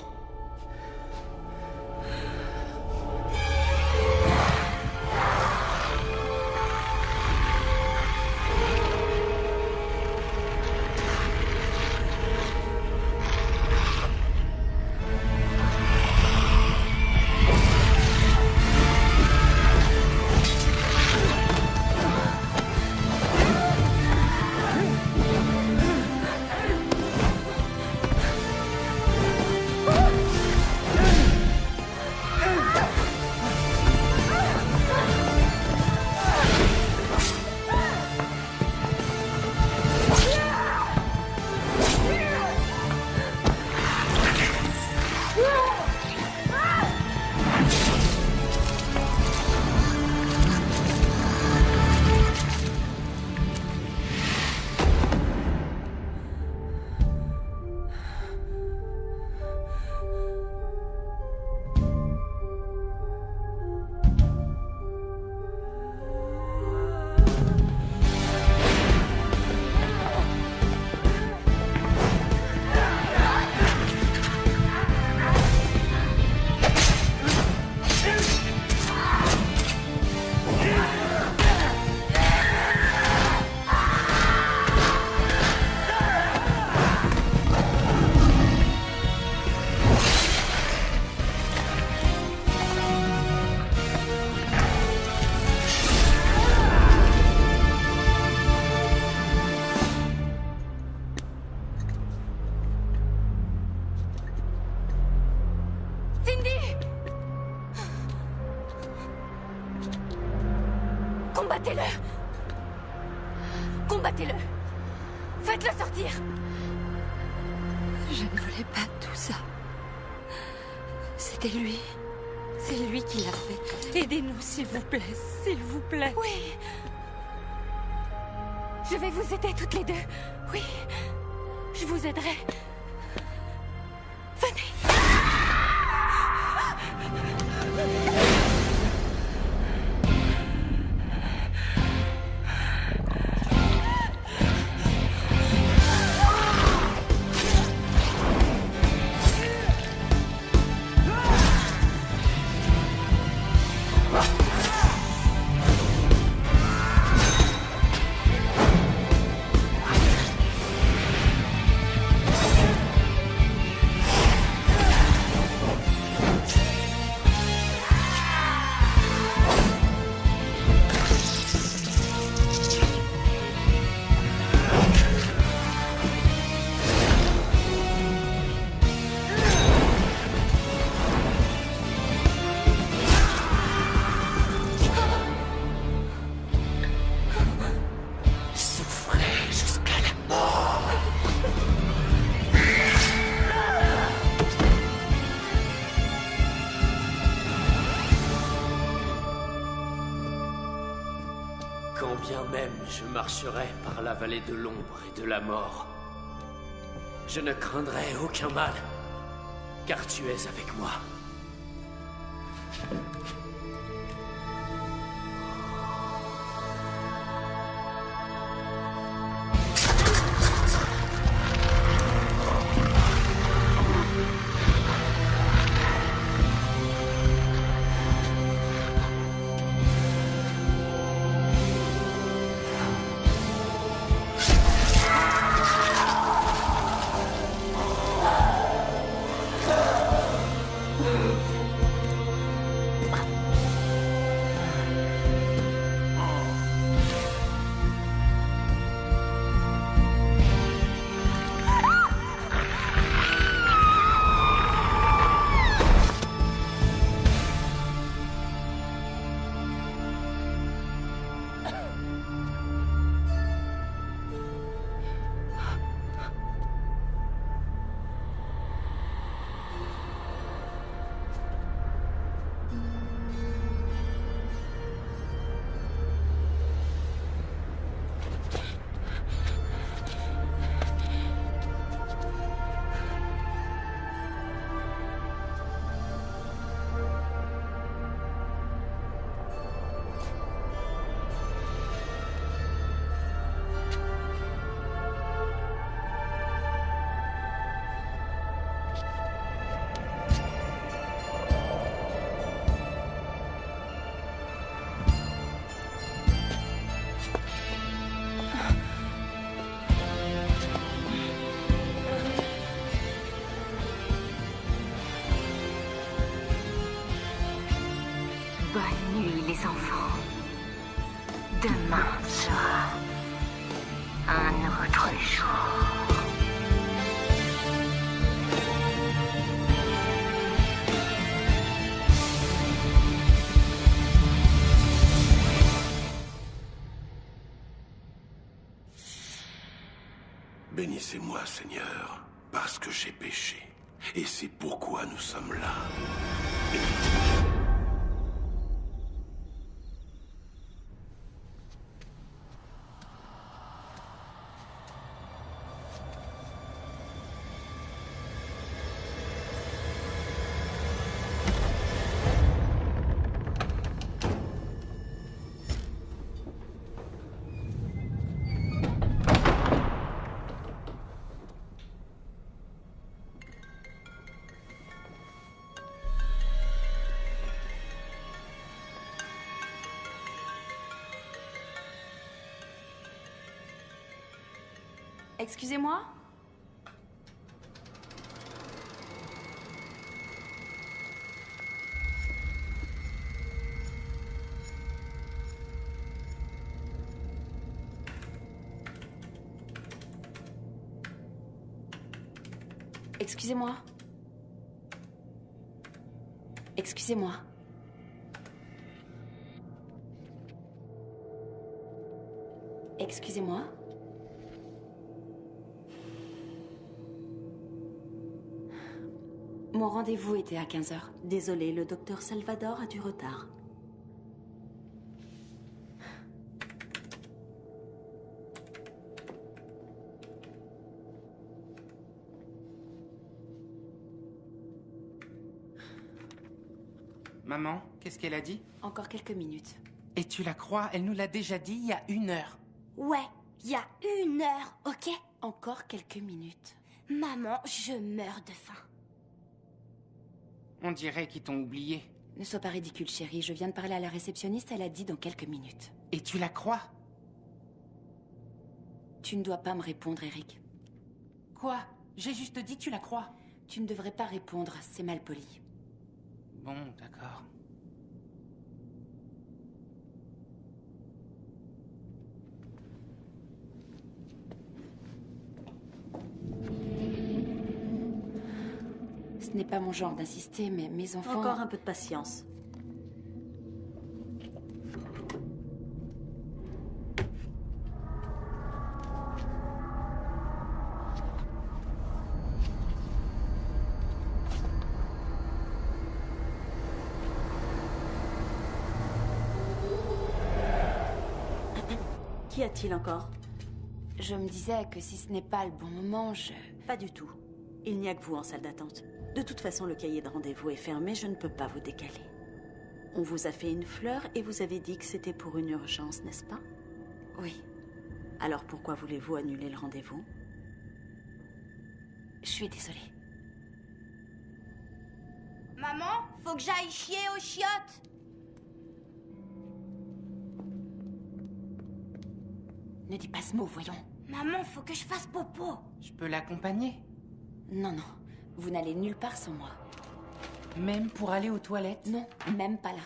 Combattez-le! Combattez-le! Faites-le sortir! Je ne voulais pas tout ça. C'était lui. C'est lui qui l'a fait. Aidez-nous, s'il vous plaît. S'il vous plaît. Oui. Je vais vous aider toutes les deux. Oui. Je vous aiderai. Venez. Quand bien même je marcherai par la vallée de l'ombre et de la mort, je ne craindrai aucun mal, car tu es avec moi. Demain sera un autre jour. Bénissez-moi, Seigneur, parce que j'ai péché. Et c'est pourquoi nous sommes là. Excusez-moi? Excusez-moi. Excusez-moi. Excusez-moi. Mon rendez-vous était à 15h. Désolée, le docteur Salvador a du retard. Maman, qu'est-ce qu'elle a dit? Encore quelques minutes. Et tu la crois? Elle nous l'a déjà dit il y a 1 heure. Ouais, il y a 1 heure, ok? Encore quelques minutes. Maman, je meurs de faim. On dirait qu'ils t'ont oublié. Ne sois pas ridicule, chérie. Je viens de parler à la réceptionniste, elle a dit dans quelques minutes. Et tu la crois? Tu ne dois pas me répondre, Eric. Quoi? J'ai juste dit tu la crois. Tu ne devrais pas répondre, c'est mal poli. Bon, d'accord. Ce n'est pas mon genre d'insister, mais mes enfants... Encore un peu de patience. Qu'y a-t-il encore? Je me disais que si ce n'est pas le bon moment, Pas du tout. Il n'y a que vous en salle d'attente. De toute façon, le cahier de rendez-vous est fermé, je ne peux pas vous décaler. On vous a fait une fleur et vous avez dit que c'était pour une urgence, n'est-ce pas? Oui. Alors pourquoi voulez-vous annuler le rendez-vous? Je suis désolée. Maman, faut que j'aille chier aux chiottes. Ne dis pas ce mot, voyons. Maman, faut que je fasse popo. Je peux l'accompagner? Non, non. Vous n'allez nulle part sans moi. Même pour aller aux toilettes? Non, même pas là.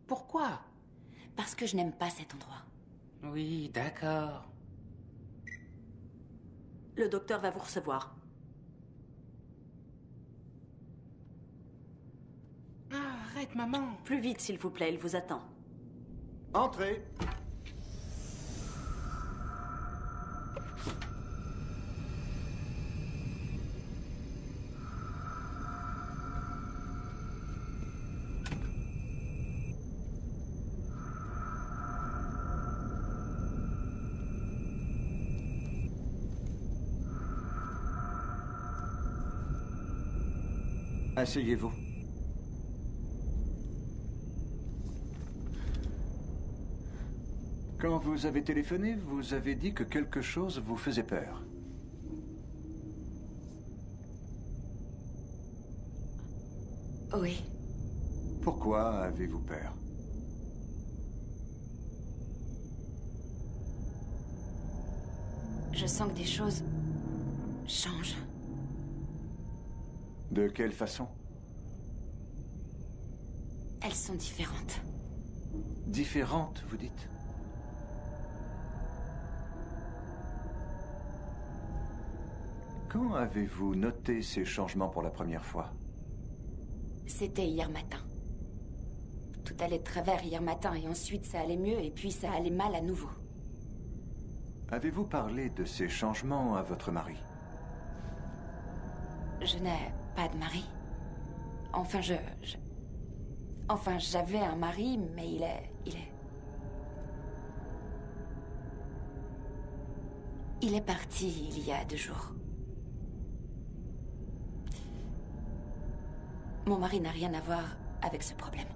Pourquoi? Parce que je n'aime pas cet endroit. Oui, d'accord. Le docteur va vous recevoir. Ah, arrête, maman. Plus vite, s'il vous plaît, il vous attend. Entrez. Asseyez-vous. Quand vous avez téléphoné, vous avez dit que quelque chose vous faisait peur. Oui. Pourquoi avez-vous peur? Je sens que des choses changent. De quelle façon? Elles sont différentes. Différentes, vous dites? quand avez-vous noté ces changements pour la première fois? C'était hier matin. Tout allait de travers hier matin et ensuite ça allait mieux et puis ça allait mal à nouveau. Avez-vous parlé de ces changements à votre mari? Je n'ai pas de mari. Enfin, Enfin, j'avais un mari, mais il est... Il est parti il y a 2 jours. Mon mari n'a rien à voir avec ce problème.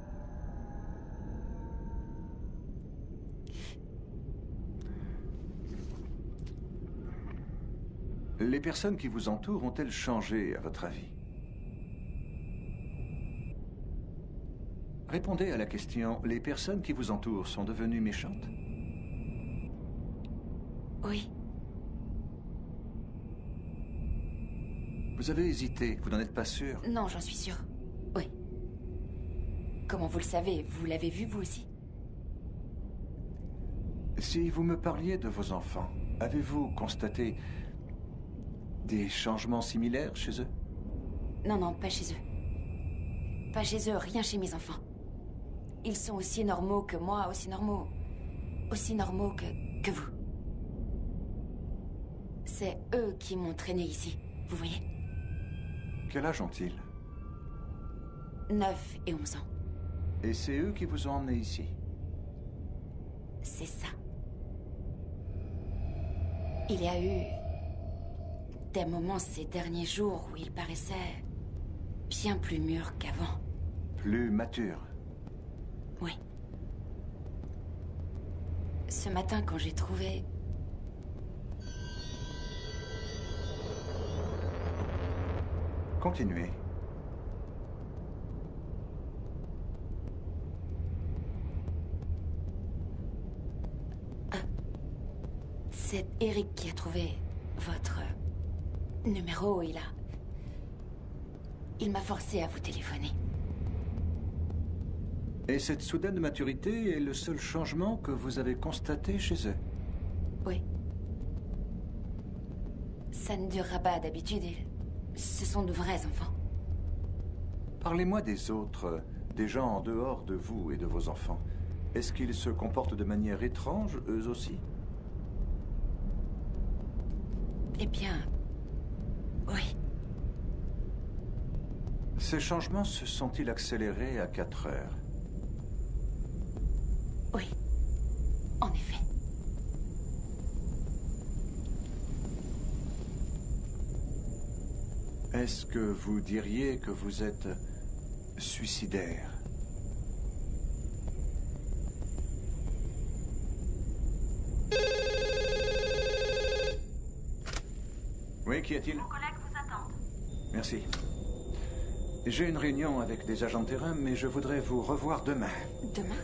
Les personnes qui vous entourent ont-elles changé, à votre avis? Répondez à la question, les personnes qui vous entourent sont devenues méchantes? Oui. Vous avez hésité, vous n'en êtes pas sûr? Non, j'en suis sûre. Oui. Comment vous le savez? Vous l'avez vu, vous aussi? Si vous me parliez de vos enfants, avez-vous constaté des changements similaires chez eux? Non, non, pas chez eux. Pas chez eux, rien chez mes enfants. Ils sont aussi normaux que moi, aussi normaux que vous. C'est eux qui m'ont traîné ici, vous voyez? Quel âge ont-ils? 9 et 11 ans. Et c'est eux qui vous ont emmené ici? C'est ça. Il y a eu des moments ces derniers jours où ils paraissaient bien plus mûrs qu'avant. Plus matures? Oui. Ce matin, quand j'ai trouvé... Continuez. C'est Eric qui a trouvé votre numéro. Il m'a forcé à vous téléphoner. Et cette soudaine maturité est le seul changement que vous avez constaté chez eux? Oui. Ça ne durera pas d'habitude. Ce sont de vrais enfants. Parlez-moi des autres, des gens en dehors de vous et de vos enfants. Est-ce qu'ils se comportent de manière étrange, eux aussi? Eh bien... oui. Ces changements se sont-ils accélérés à 4 heures? Oui. En effet. Est-ce que vous diriez que vous êtes suicidaire? Oui, qu'y a-t-il? Vos collègues vous attendent. Merci. J'ai une réunion avec des agents de terrain, mais je voudrais vous revoir demain. Demain?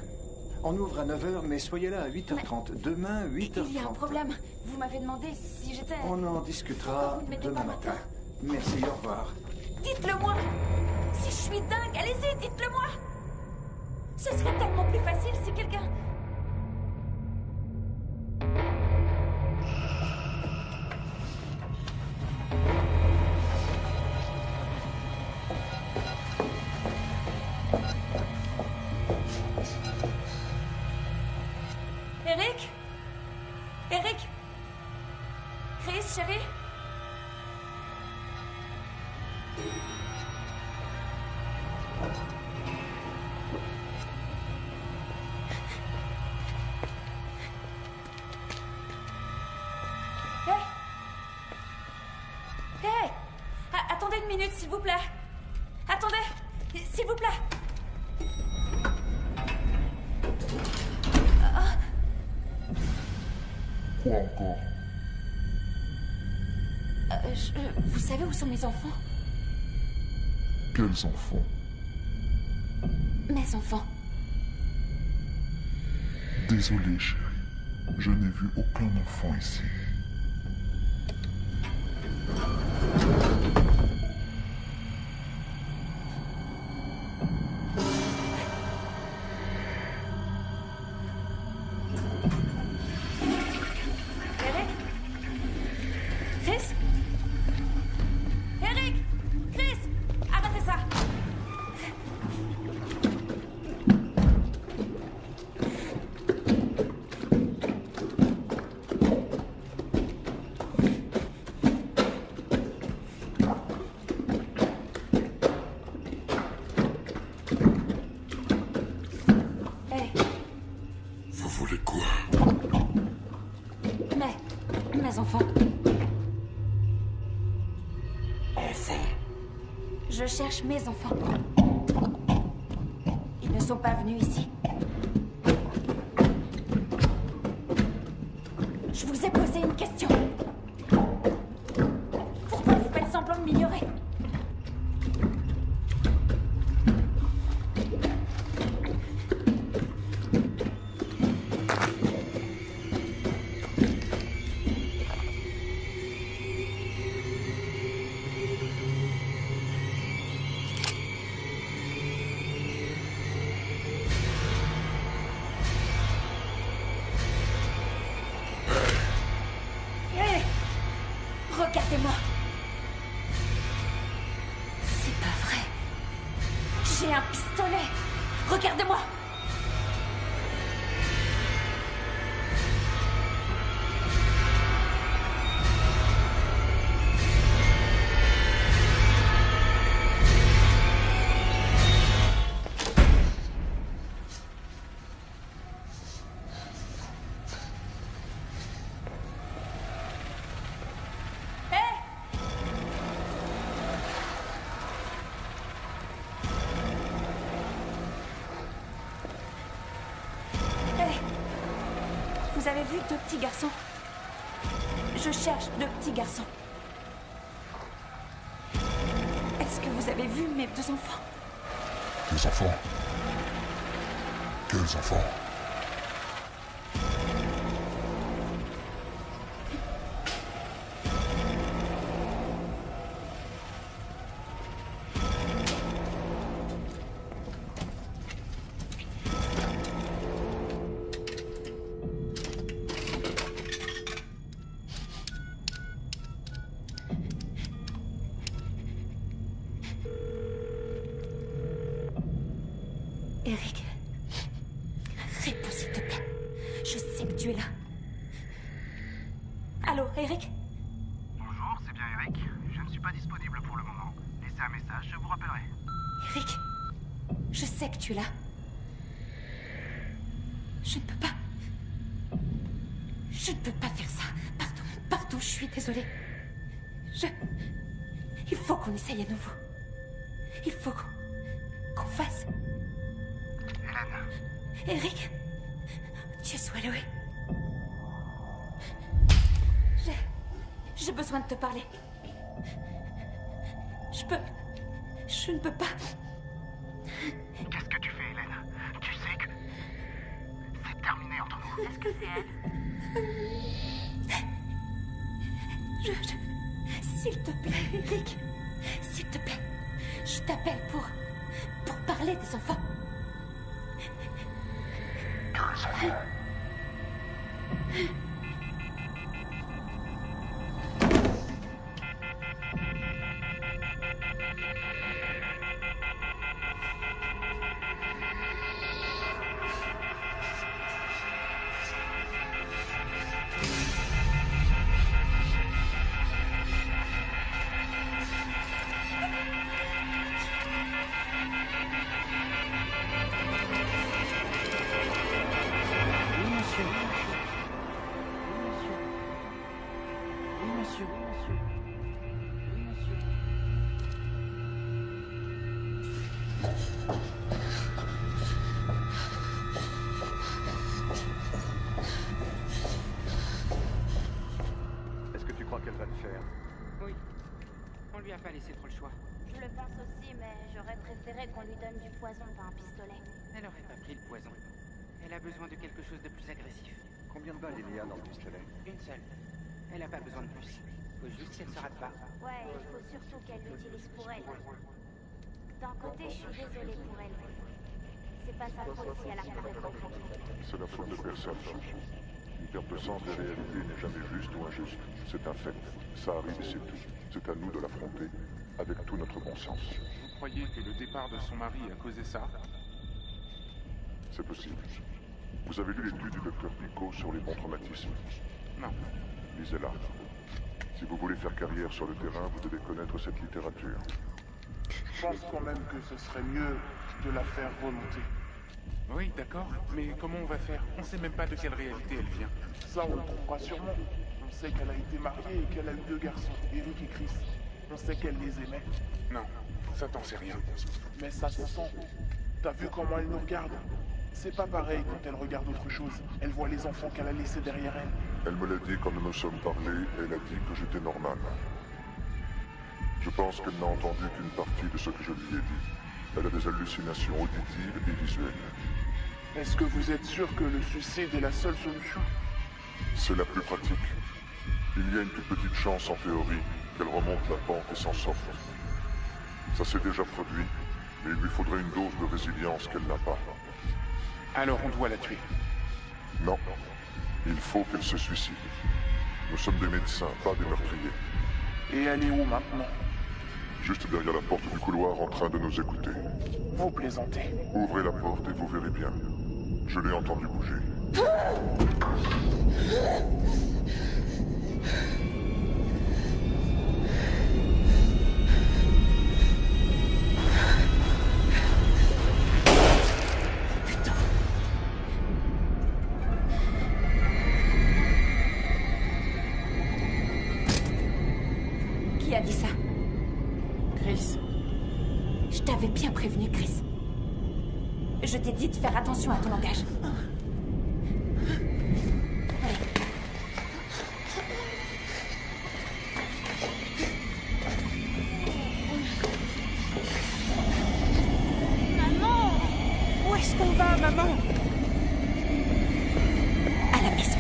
On ouvre à 9h, mais soyez là à 8h30. Demain, 8h30. Il y a un problème. Vous m'avez demandé si j'étais... On en discutera demain matin. Merci, au revoir. Dites-le-moi! Si je suis dingue, allez-y, dites-le-moi! Ce serait tellement plus facile si quelqu'un... Eric? Eric? Chris, chérie? Hey! Attendez une minute, s'il vous plaît. Attendez, s'il vous plaît. Quoi encore? Vous savez où sont mes enfants? Quels enfants? Mes enfants. Désolé, chérie. Je n'ai vu aucun enfant ici. Eric? Chris? enfants. Je cherche mes enfants. Ils ne sont pas venus ici. Je vous ai posé une question. Pourquoi vous faites semblant de m'ignorer? Regardez-moi. C'est pas vrai. J'ai un pistolet. Regardez-moi. Vous avez vu deux petits garçons? Je cherche deux petits garçons. Est-ce que vous avez vu mes deux enfants? Tes enfants? Quels enfants? Eric, réponds s'il te plaît. Je sais que tu es là. Allô, Eric? Bonjour, c'est bien Eric. Je ne suis pas disponible pour le moment. Laissez un message, je vous rappellerai. Eric, je sais que tu es là. Je ne peux pas. Je ne peux pas faire ça. Pardon, je suis désolée. Il faut qu'on essaye à nouveau. Il faut qu'on fasse... Eric, Dieu soit loué. J'ai besoin de te parler. Je ne peux pas. Qu'est-ce que tu fais, Hélène? Tu sais que c'est terminé entre nous. Est-ce que c'est elle? S'il te plaît, Eric. S'il te plaît. Je t'appelle pour parler des enfants. Est-ce que tu crois qu'elle va le faire? Oui. On lui a pas laissé trop le choix. Je le pense aussi, mais j'aurais préféré qu'on lui donne du poison, pas un pistolet. Elle aurait pas pris le poison. Elle a besoin de quelque chose de plus agressif. Combien de balles il y a dans le pistolet? Une seule. Elle a pas besoin de plus. Faut juste qu'elle se rate pas. Ouais, il faut surtout qu'elle l'utilise pour elle. D'un côté, je suis désolée pour elle. C'est pas sa faute si elle a pas de... C'est la faute de personne. Une perte de sens des réalités n'est jamais juste ou injuste. C'est un fait. Ça arrive et c'est tout. C'est à nous de l'affronter avec tout notre bon sens. Vous croyez que le départ de son mari a causé ça? C'est possible. Vous avez lu l'étude du docteur Picot sur les bons traumatismes? Non. Lisez-la. Si vous voulez faire carrière sur le terrain, vous devez connaître cette littérature. Je pense quand même que ce serait mieux de la faire remonter. Oui, d'accord, mais comment on va faire? On sait même pas de quelle réalité elle vient. Ça, on le trouvera sûrement. On sait qu'elle a été mariée et qu'elle a eu 2 garçons, Eric et Chris. On sait qu'elle les aimait. Non, ça t'en sais rien. Mais ça se sent. T'as vu comment elle nous regarde? C'est pas pareil quand elle regarde autre chose. Elle voit les enfants qu'elle a laissés derrière elle. Elle me l'a dit quand nous nous sommes parlé, et elle a dit que j'étais normal. Je pense qu'elle n'a entendu qu'une partie de ce que je lui ai dit. Elle a des hallucinations auditives et visuelles. Est-ce que vous êtes sûr que le suicide est la seule solution? C'est la plus pratique. Il y a une toute petite chance en théorie qu'elle remonte la pente et s'en sorte. Ça s'est déjà produit, mais il lui faudrait une dose de résilience qu'elle n'a pas. Alors on doit la tuer. Non. Il faut qu'elle se suicide. Nous sommes des médecins, pas des meurtriers. Et elle est où maintenant? Juste derrière la porte du couloir en train de nous écouter. Vous plaisantez. Ouvrez la porte et vous verrez bien. Je l'ai entendu bouger. Qui a dit ça? Chris. Je t'avais bien prévenu, Chris. Je t'ai dit de faire attention à ton langage. Maman! Où est-ce qu'on va, maman? À la maison.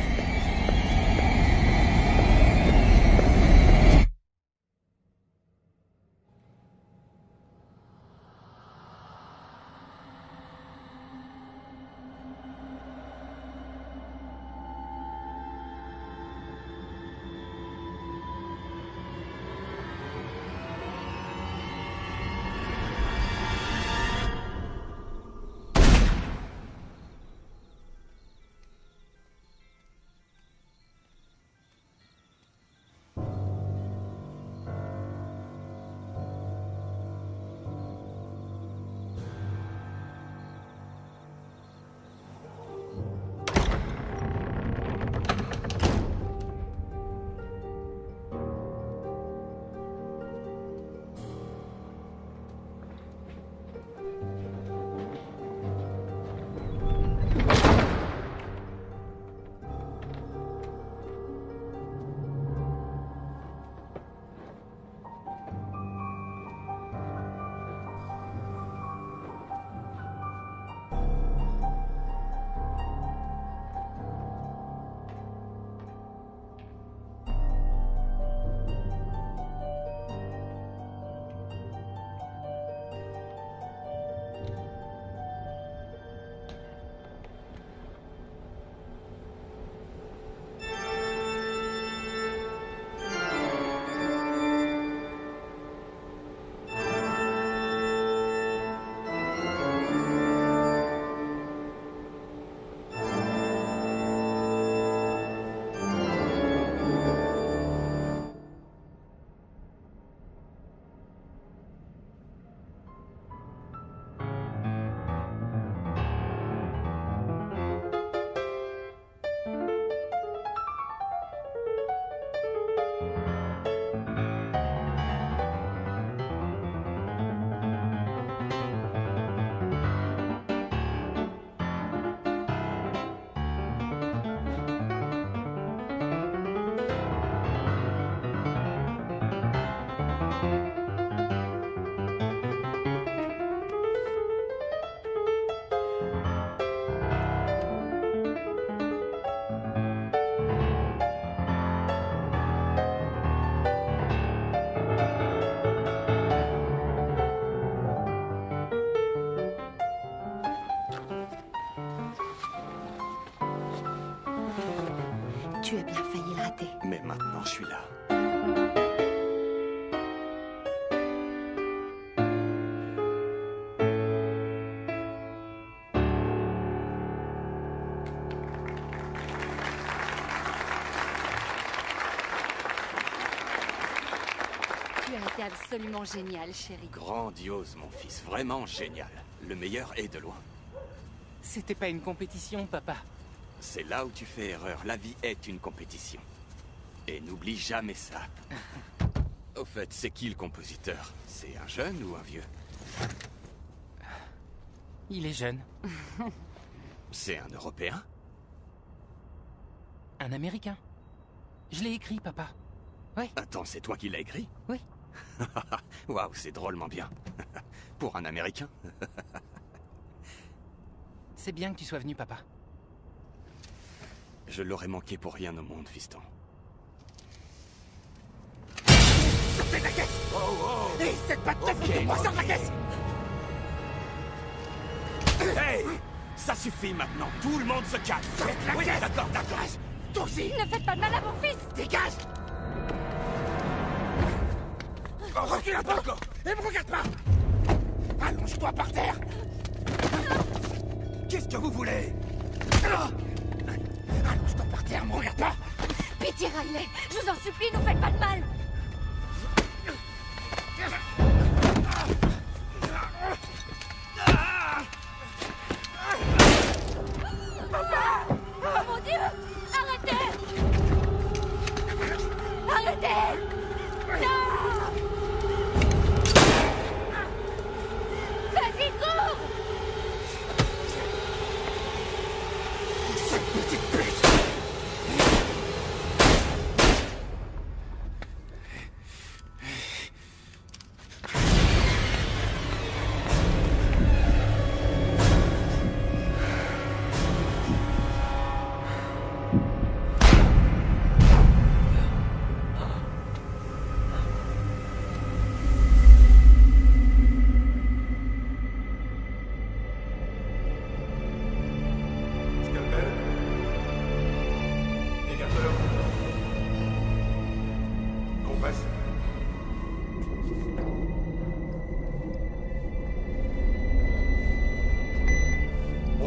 Tu as bien failli le rater. Mais maintenant, je suis là. Tu as été absolument génial, chérie. Grandiose, mon fils. Vraiment génial. Le meilleur est de loin. C'était pas une compétition, papa. C'est là où tu fais erreur. La vie est une compétition. Et n'oublie jamais ça. Au fait, c'est qui le compositeur? C'est un jeune ou un vieux? Il est jeune. C'est un Européen? Un Américain. Je l'ai écrit, papa. Oui. Attends, c'est toi qui l'as écrit? Oui. Waouh, c'est drôlement bien. Pour un Américain. C'est bien que tu sois venu, papa. Je l'aurais manqué pour rien au monde, fiston. Sortez de la caisse! Oh! Et cette patte de foutez-moi sur la caisse! Hey! Ça suffit maintenant, tout le monde se calme. Faites la caisse! D'accord. Toi aussi! Ne faites pas de mal à mon fils! Dégage! Oh, recule un peu! Et me regarde pas! Allonge-toi par terre! Qu'est-ce que vous voulez? Allonge-toi par terre, me regarde pas! Pitié, Riley! Je vous en supplie, ne faites pas de mal! Oh mon Dieu! Arrêtez! Arrêtez! Non! Vas-y, cours! Cette petite pute!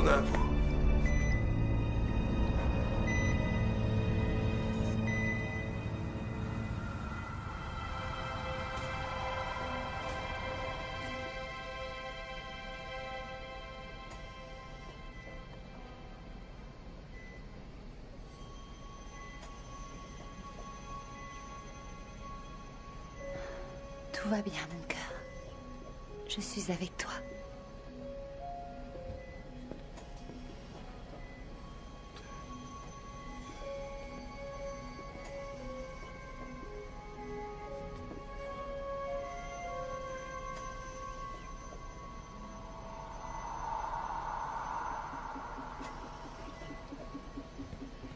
On a un coup. Tout va bien, mon cœur. Je suis avec toi.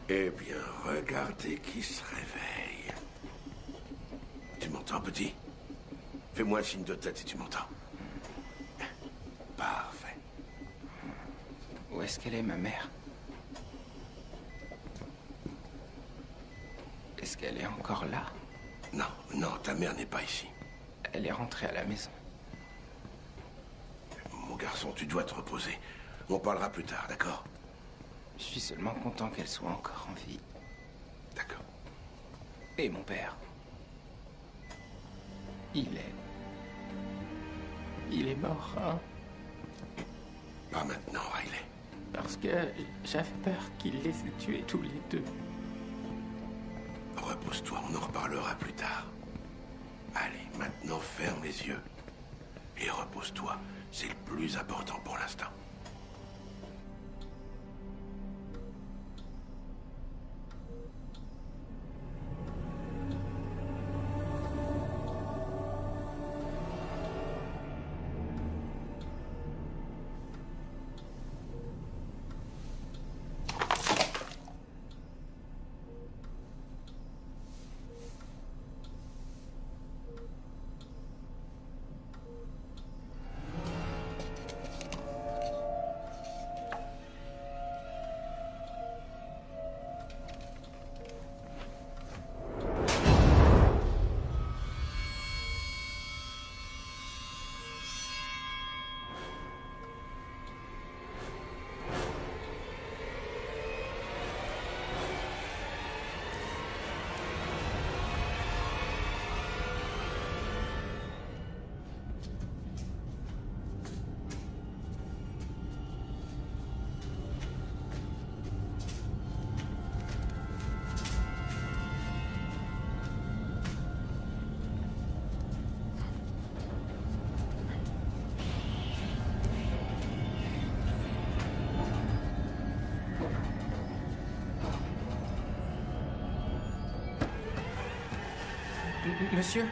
Eh bien, regardez qui se réveille. Tu m'entends, petit? Fais-moi un signe de tête si tu m'entends. Parfait. Où est-ce qu'elle est, ma mère? Est-ce qu'elle est encore là? Non, ta mère n'est pas ici. Elle est rentrée à la maison. Mon garçon, tu dois te reposer. On parlera plus tard, d'accord? Je suis seulement content qu'elle soit encore en vie. D'accord. Et mon père? Il est mort, hein? Pas maintenant, Riley. Parce que j'avais peur qu'il les ait tués tous les deux. Repose-toi, on en reparlera plus tard. Allez, maintenant ferme les yeux. Et repose-toi. C'est le plus important pour l'instant. Monsieur,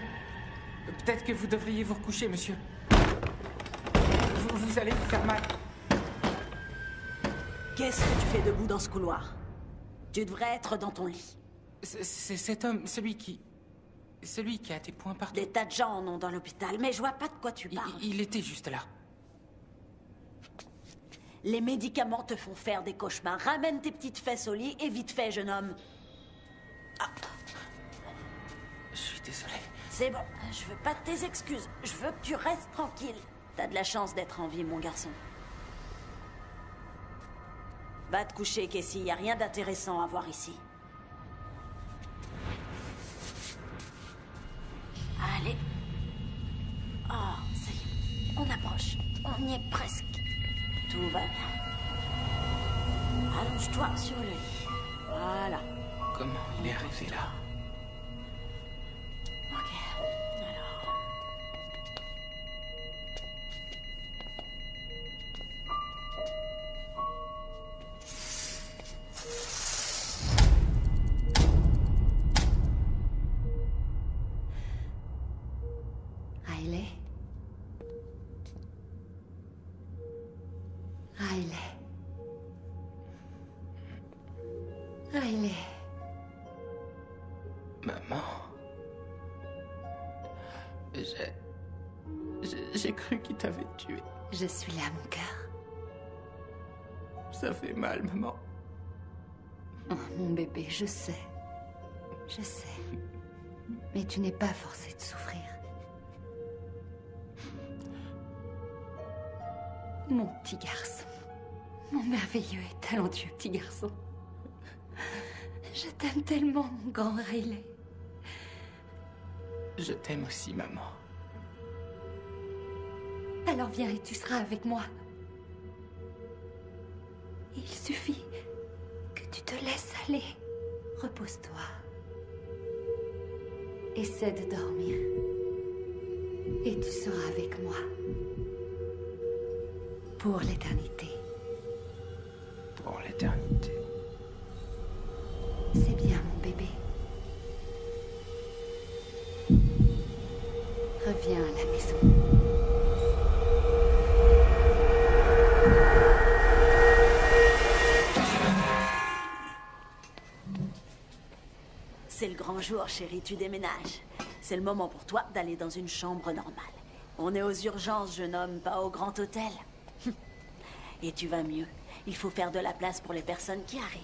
peut-être que vous devriez vous recoucher, monsieur. Vous allez vous faire mal. Qu'est-ce que tu fais debout dans ce couloir? Tu devrais être dans ton lit. C'est cet homme, celui qui a tes poings partout. Des tas de gens en ont dans l'hôpital, mais je vois pas de quoi tu parles. Il était juste là. Les médicaments te font faire des cauchemars. Ramène tes petites fesses au lit et vite fait, jeune homme. Ah. Je suis désolé. C'est bon, je veux pas de tes excuses. Je veux que tu restes tranquille. T'as de la chance d'être en vie, mon garçon. Va te coucher, Casey. Y a rien d'intéressant à voir ici. Allez. Oh, ça y est. On approche. On y est presque. Tout va bien. Allonge-toi sur le lit. Voilà. Comment il est arrivé là? Ok. Alors... Riley? Riley? Riley? Maman... J'ai cru qu'il t'avait tué. Je suis là, mon cœur. Ça fait mal, maman. Oh, mon bébé, je sais. Je sais. Mais tu n'es pas forcé de souffrir. Mon petit garçon. Mon merveilleux et talentueux petit garçon. Je t'aime tellement, mon grand Riley. Je t'aime aussi, maman. Alors viens et tu seras avec moi. Il suffit que tu te laisses aller. Repose-toi. Essaie de dormir. Et tu seras avec moi. Pour l'éternité. Pour l'éternité. C'est bien, mon bébé. Reviens à la maison. C'est le grand jour, chérie, tu déménages. C'est le moment pour toi d'aller dans une chambre normale. On est aux urgences, jeune homme, pas au grand hôtel. Et tu vas mieux. Il faut faire de la place pour les personnes qui arrivent.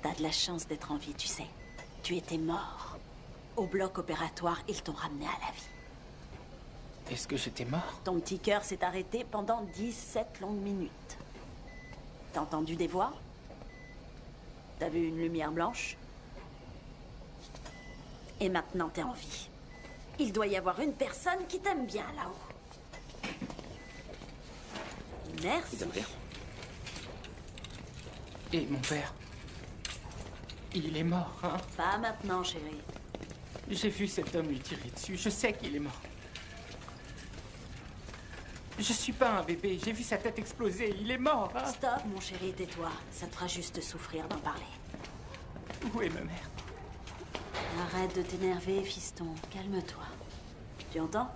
T'as de la chance d'être en vie, tu sais. Tu étais mort. Au bloc opératoire, ils t'ont ramené à la vie. Est-ce que j'étais mort? Ton petit cœur s'est arrêté pendant 17 longues minutes. T'as entendu des voix? T'as vu une lumière blanche? Et maintenant, t'es en vie. Il doit y avoir une personne qui t'aime bien là-haut. Merci. Et mon père? Il est mort, hein? Pas maintenant, chérie. J'ai vu cet homme lui tirer dessus. Je sais qu'il est mort. Je suis pas un bébé. J'ai vu sa tête exploser. Il est mort, hein? Stop, mon chéri, tais-toi. Ça te fera juste souffrir d'en parler. Où est ma mère? Arrête de t'énerver, fiston. Calme-toi. Tu entends?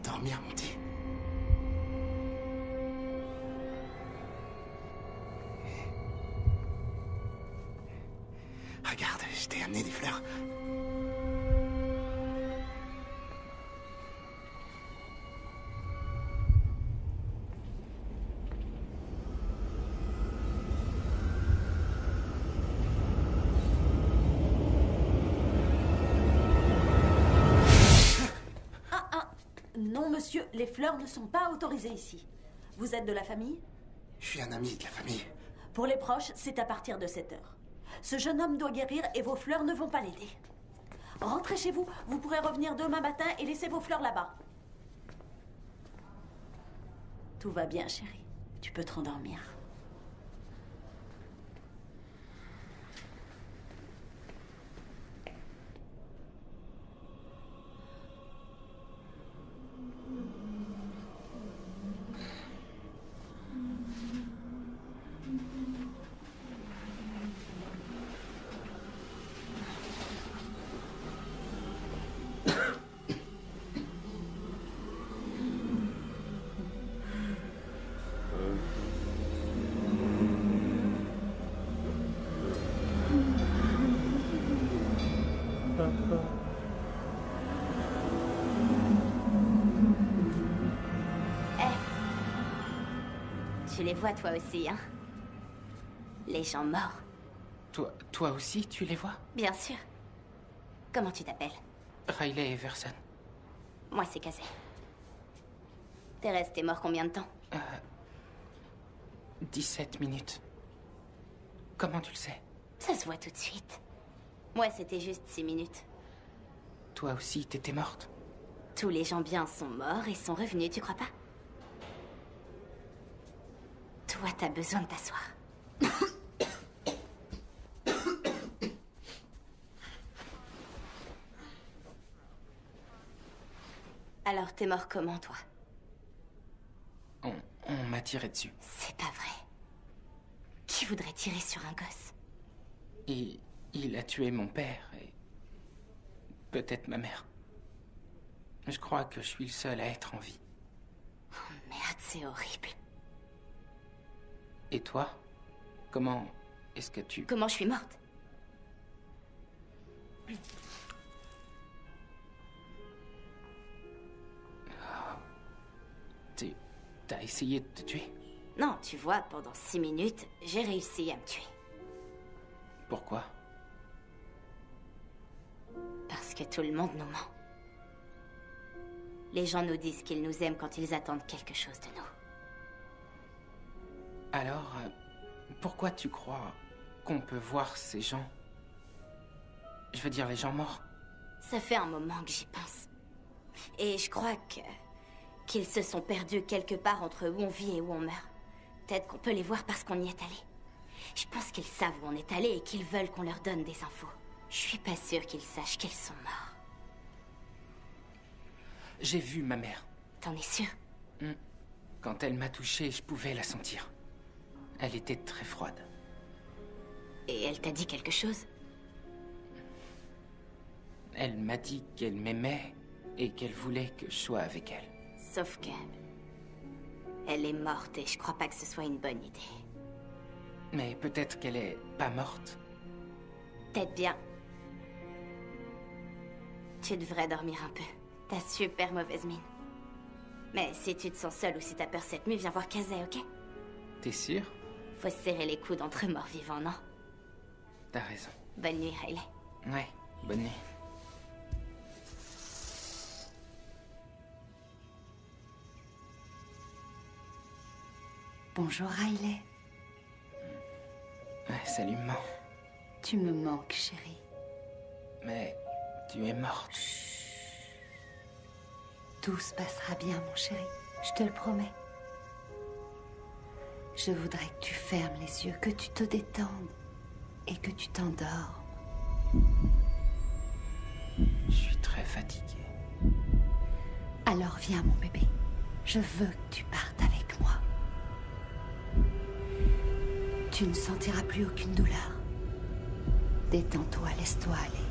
Dormir, mon petit. Regarde, je t'ai amené des fleurs. Non, monsieur, les fleurs ne sont pas autorisées ici. Vous êtes de la famille? Je suis un ami de la famille. Pour les proches, c'est à partir de 7 heures. Ce jeune homme doit guérir et vos fleurs ne vont pas l'aider. Rentrez chez vous, vous pourrez revenir demain matin et laisser vos fleurs là-bas. Tout va bien, chérie. Tu peux te rendormir. Tu les vois toi aussi, hein? Les gens morts. Toi aussi, tu les vois? Bien sûr. Comment tu t'appelles? Riley Everson. Moi, c'est Kazé. T'es resté mort combien de temps? 17 minutes. Comment tu le sais? Ça se voit tout de suite. Moi, c'était juste 6 minutes. Toi aussi, t'étais morte? Tous les gens bien sont morts et sont revenus, tu crois pas? Toi, t'as besoin de t'asseoir. Alors, t'es mort comment, toi? On m'a tiré dessus. C'est pas vrai. Qui voudrait tirer sur un gosse? Il a tué mon père et peut-être ma mère. Je crois que je suis le seul à être en vie. Oh merde, c'est horrible. Et toi? Comment est-ce que tu... Comment je suis morte? T'as essayé de te tuer? Non, tu vois, pendant 6 minutes, j'ai réussi à me tuer. Pourquoi? Parce que tout le monde nous ment. Les gens nous disent qu'ils nous aiment quand ils attendent quelque chose de nous. Alors, pourquoi tu crois qu'on peut voir ces gens? Je veux dire, les gens morts. Ça fait un moment que j'y pense. Et je crois qu'ils se sont perdus quelque part entre où on vit et où on meurt. Peut-être qu'on peut les voir parce qu'on y est allé. Je pense qu'ils savent où on est allé et qu'ils veulent qu'on leur donne des infos. Je suis pas sûre qu'ils sachent qu'ils sont morts. J'ai vu ma mère. T'en es sûr? Quand elle m'a touché, je pouvais la sentir. Elle était très froide. Et elle t'a dit quelque chose? Elle m'a dit qu'elle m'aimait et qu'elle voulait que je sois avec elle. Sauf que... elle est morte et je crois pas que ce soit une bonne idée. Mais peut-être qu'elle est pas morte. Peut-être bien. Tu devrais dormir un peu. T'as super mauvaise mine. Mais si tu te sens seule ou si t'as peur cette nuit, viens voir Kazé, ok? T'es sûre? Faut se serrer les coudes entre morts-vivants, non? T'as raison. Bonne nuit, Riley. Ouais, bonne nuit. Bonjour, Riley. Ouais, salut, maman. Tu me manques, chérie. Mais tu es morte. Tout se passera bien, mon chéri. Je te le promets. Je voudrais que tu fermes les yeux, que tu te détendes et que tu t'endors. Je suis très fatiguée. Alors viens, mon bébé. Je veux que tu partes avec moi. Tu ne sentiras plus aucune douleur. Détends-toi, laisse-toi aller.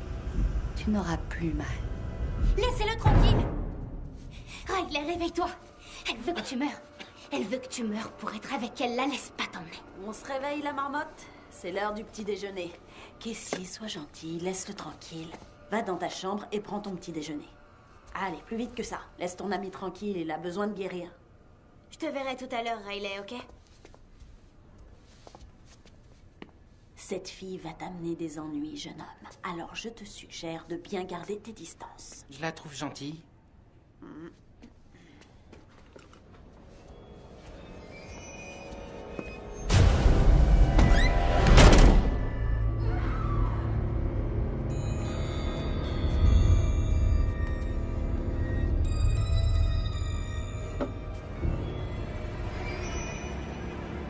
Tu n'auras plus mal. Laissez-le tranquille! Riley, réveille-toi! Elle veut que tu meurs. Elle veut que tu meurs pour être avec elle. La laisse pas t'emmener. On se réveille, la marmotte? c'est l'heure du petit déjeuner. Cassie, sois gentil, laisse-le tranquille. Va dans ta chambre et prends ton petit déjeuner. Allez, plus vite que ça. Laisse ton ami tranquille, il a besoin de guérir. Je te verrai tout à l'heure, Riley, ok? Cette fille va t'amener des ennuis, jeune homme. Alors je te suggère de bien garder tes distances. Je la trouve gentille.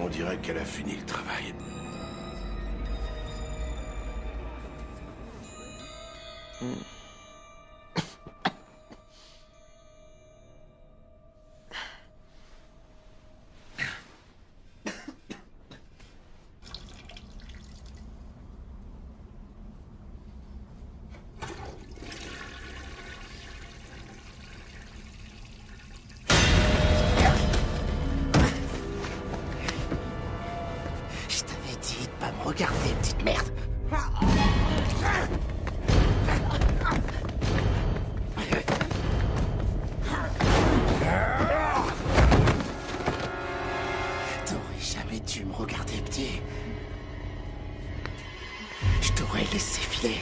On dirait qu'elle a fini le travail. Je t'avais dit de pas me regarder, petite merde. T'aurais jamais dû me regarder, petit. Je t'aurais laissé filer.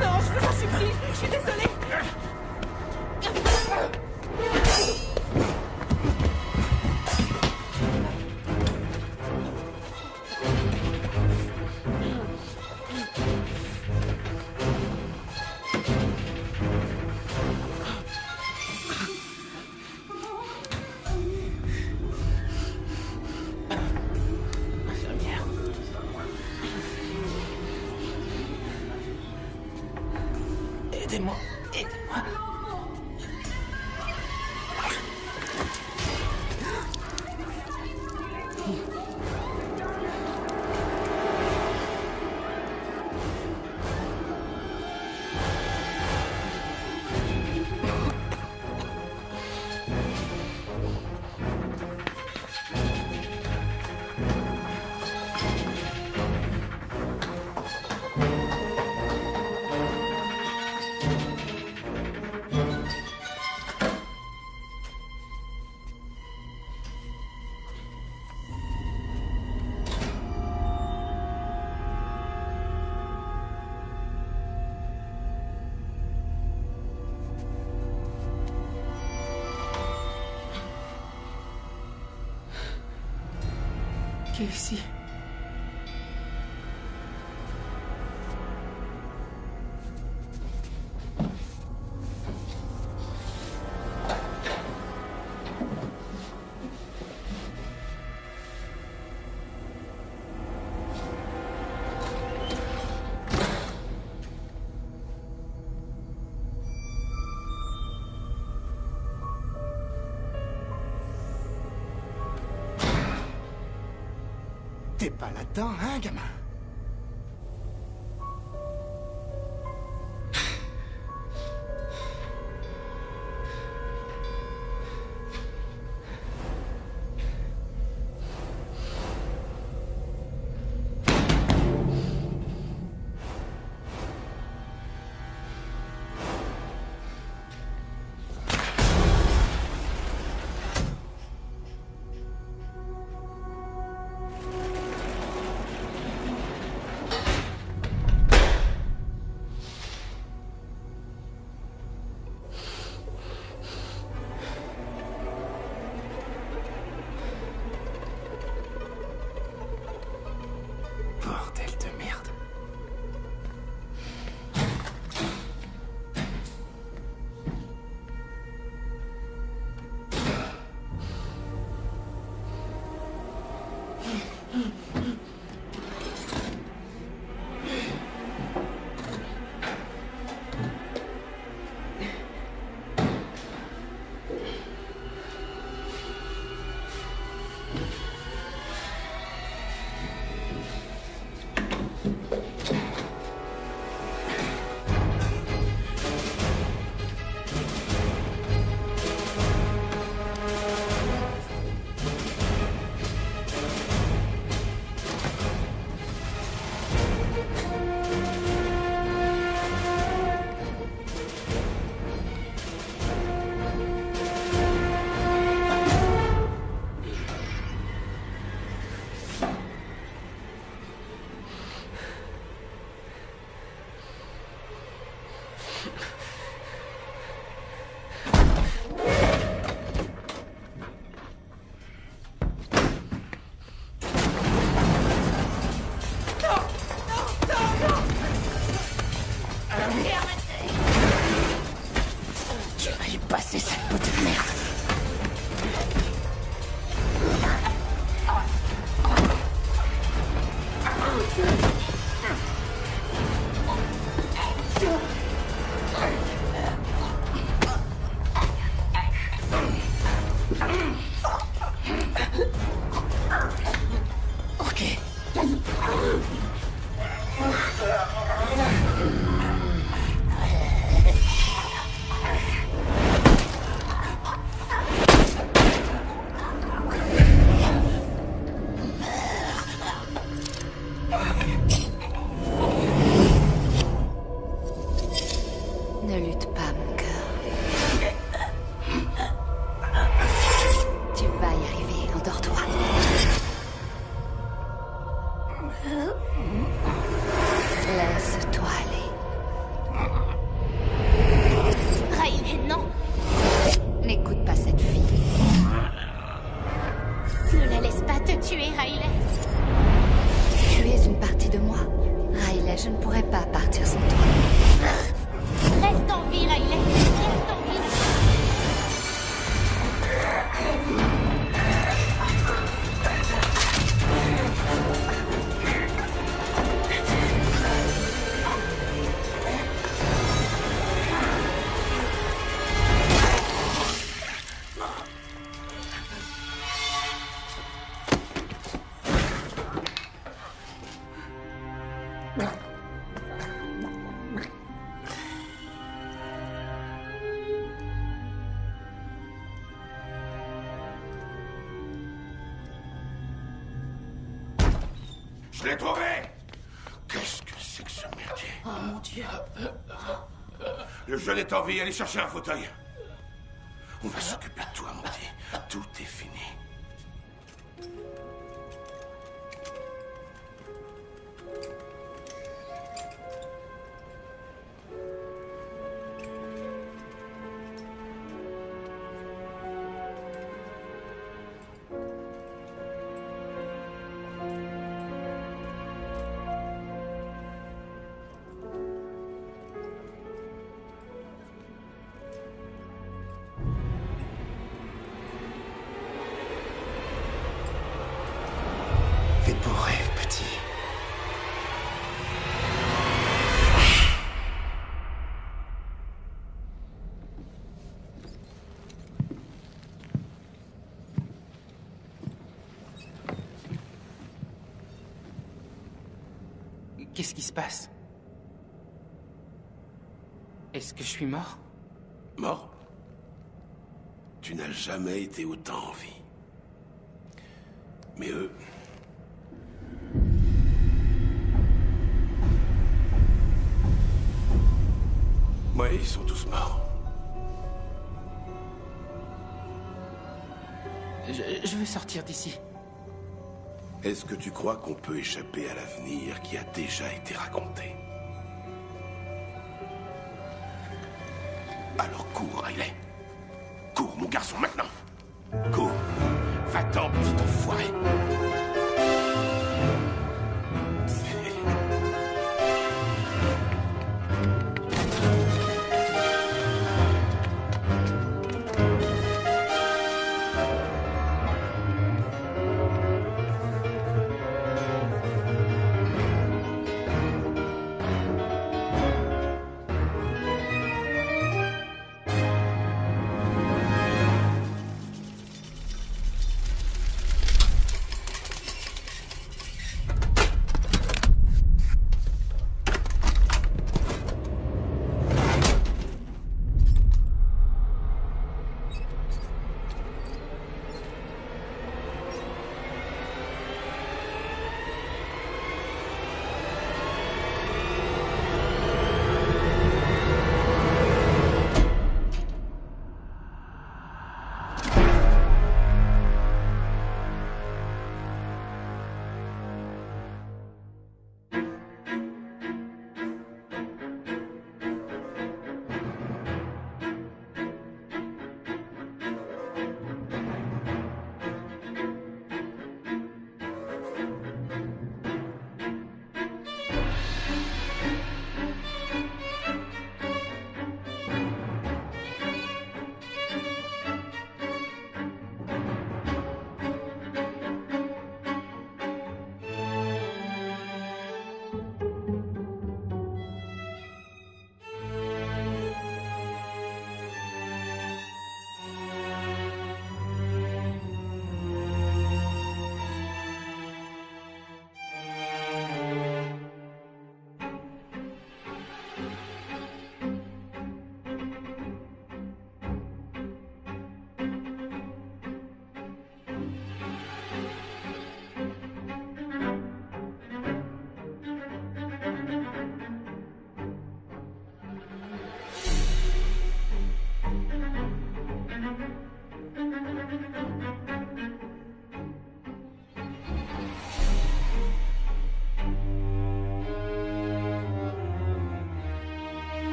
Non, je vous en supplie, je suis désolée. Infirmière. Aidez-moi, aidez-moi. Casey. T'es pas là-dedans, hein, gamin? Bordel de merde. Ok. Ne lutte pas, mon cœur. Tu vas y arriver, endors-toi. Laisse-toi aller. Riley, non. N'écoute pas cette fille. Ne la laisse pas te tuer, Riley. Tu es une partie de moi. Riley, je ne pourrais pas partir sans toi. Reste en vie, Riley. Reste en vie. Je l'ai trouvé! Qu'est-ce que c'est que ce merdier? Oh mon Dieu. Le jeune est en vie, allez chercher un fauteuil. On va s'occuper de toi, mon petit. Tout est fini. Fais de beaux rêves, petit. Qu'est-ce qui se passe? Est-ce que je suis mort? Mort? Tu n'as jamais été autant en vie. Mais eux... Ouais, ils sont tous morts. Je veux sortir d'ici. Est-ce que tu crois qu'on peut échapper à l'avenir qui a déjà été raconté? Alors cours, Riley. Cours, mon garçon, maintenant. Cours. Va-t'en, petit enfoiré.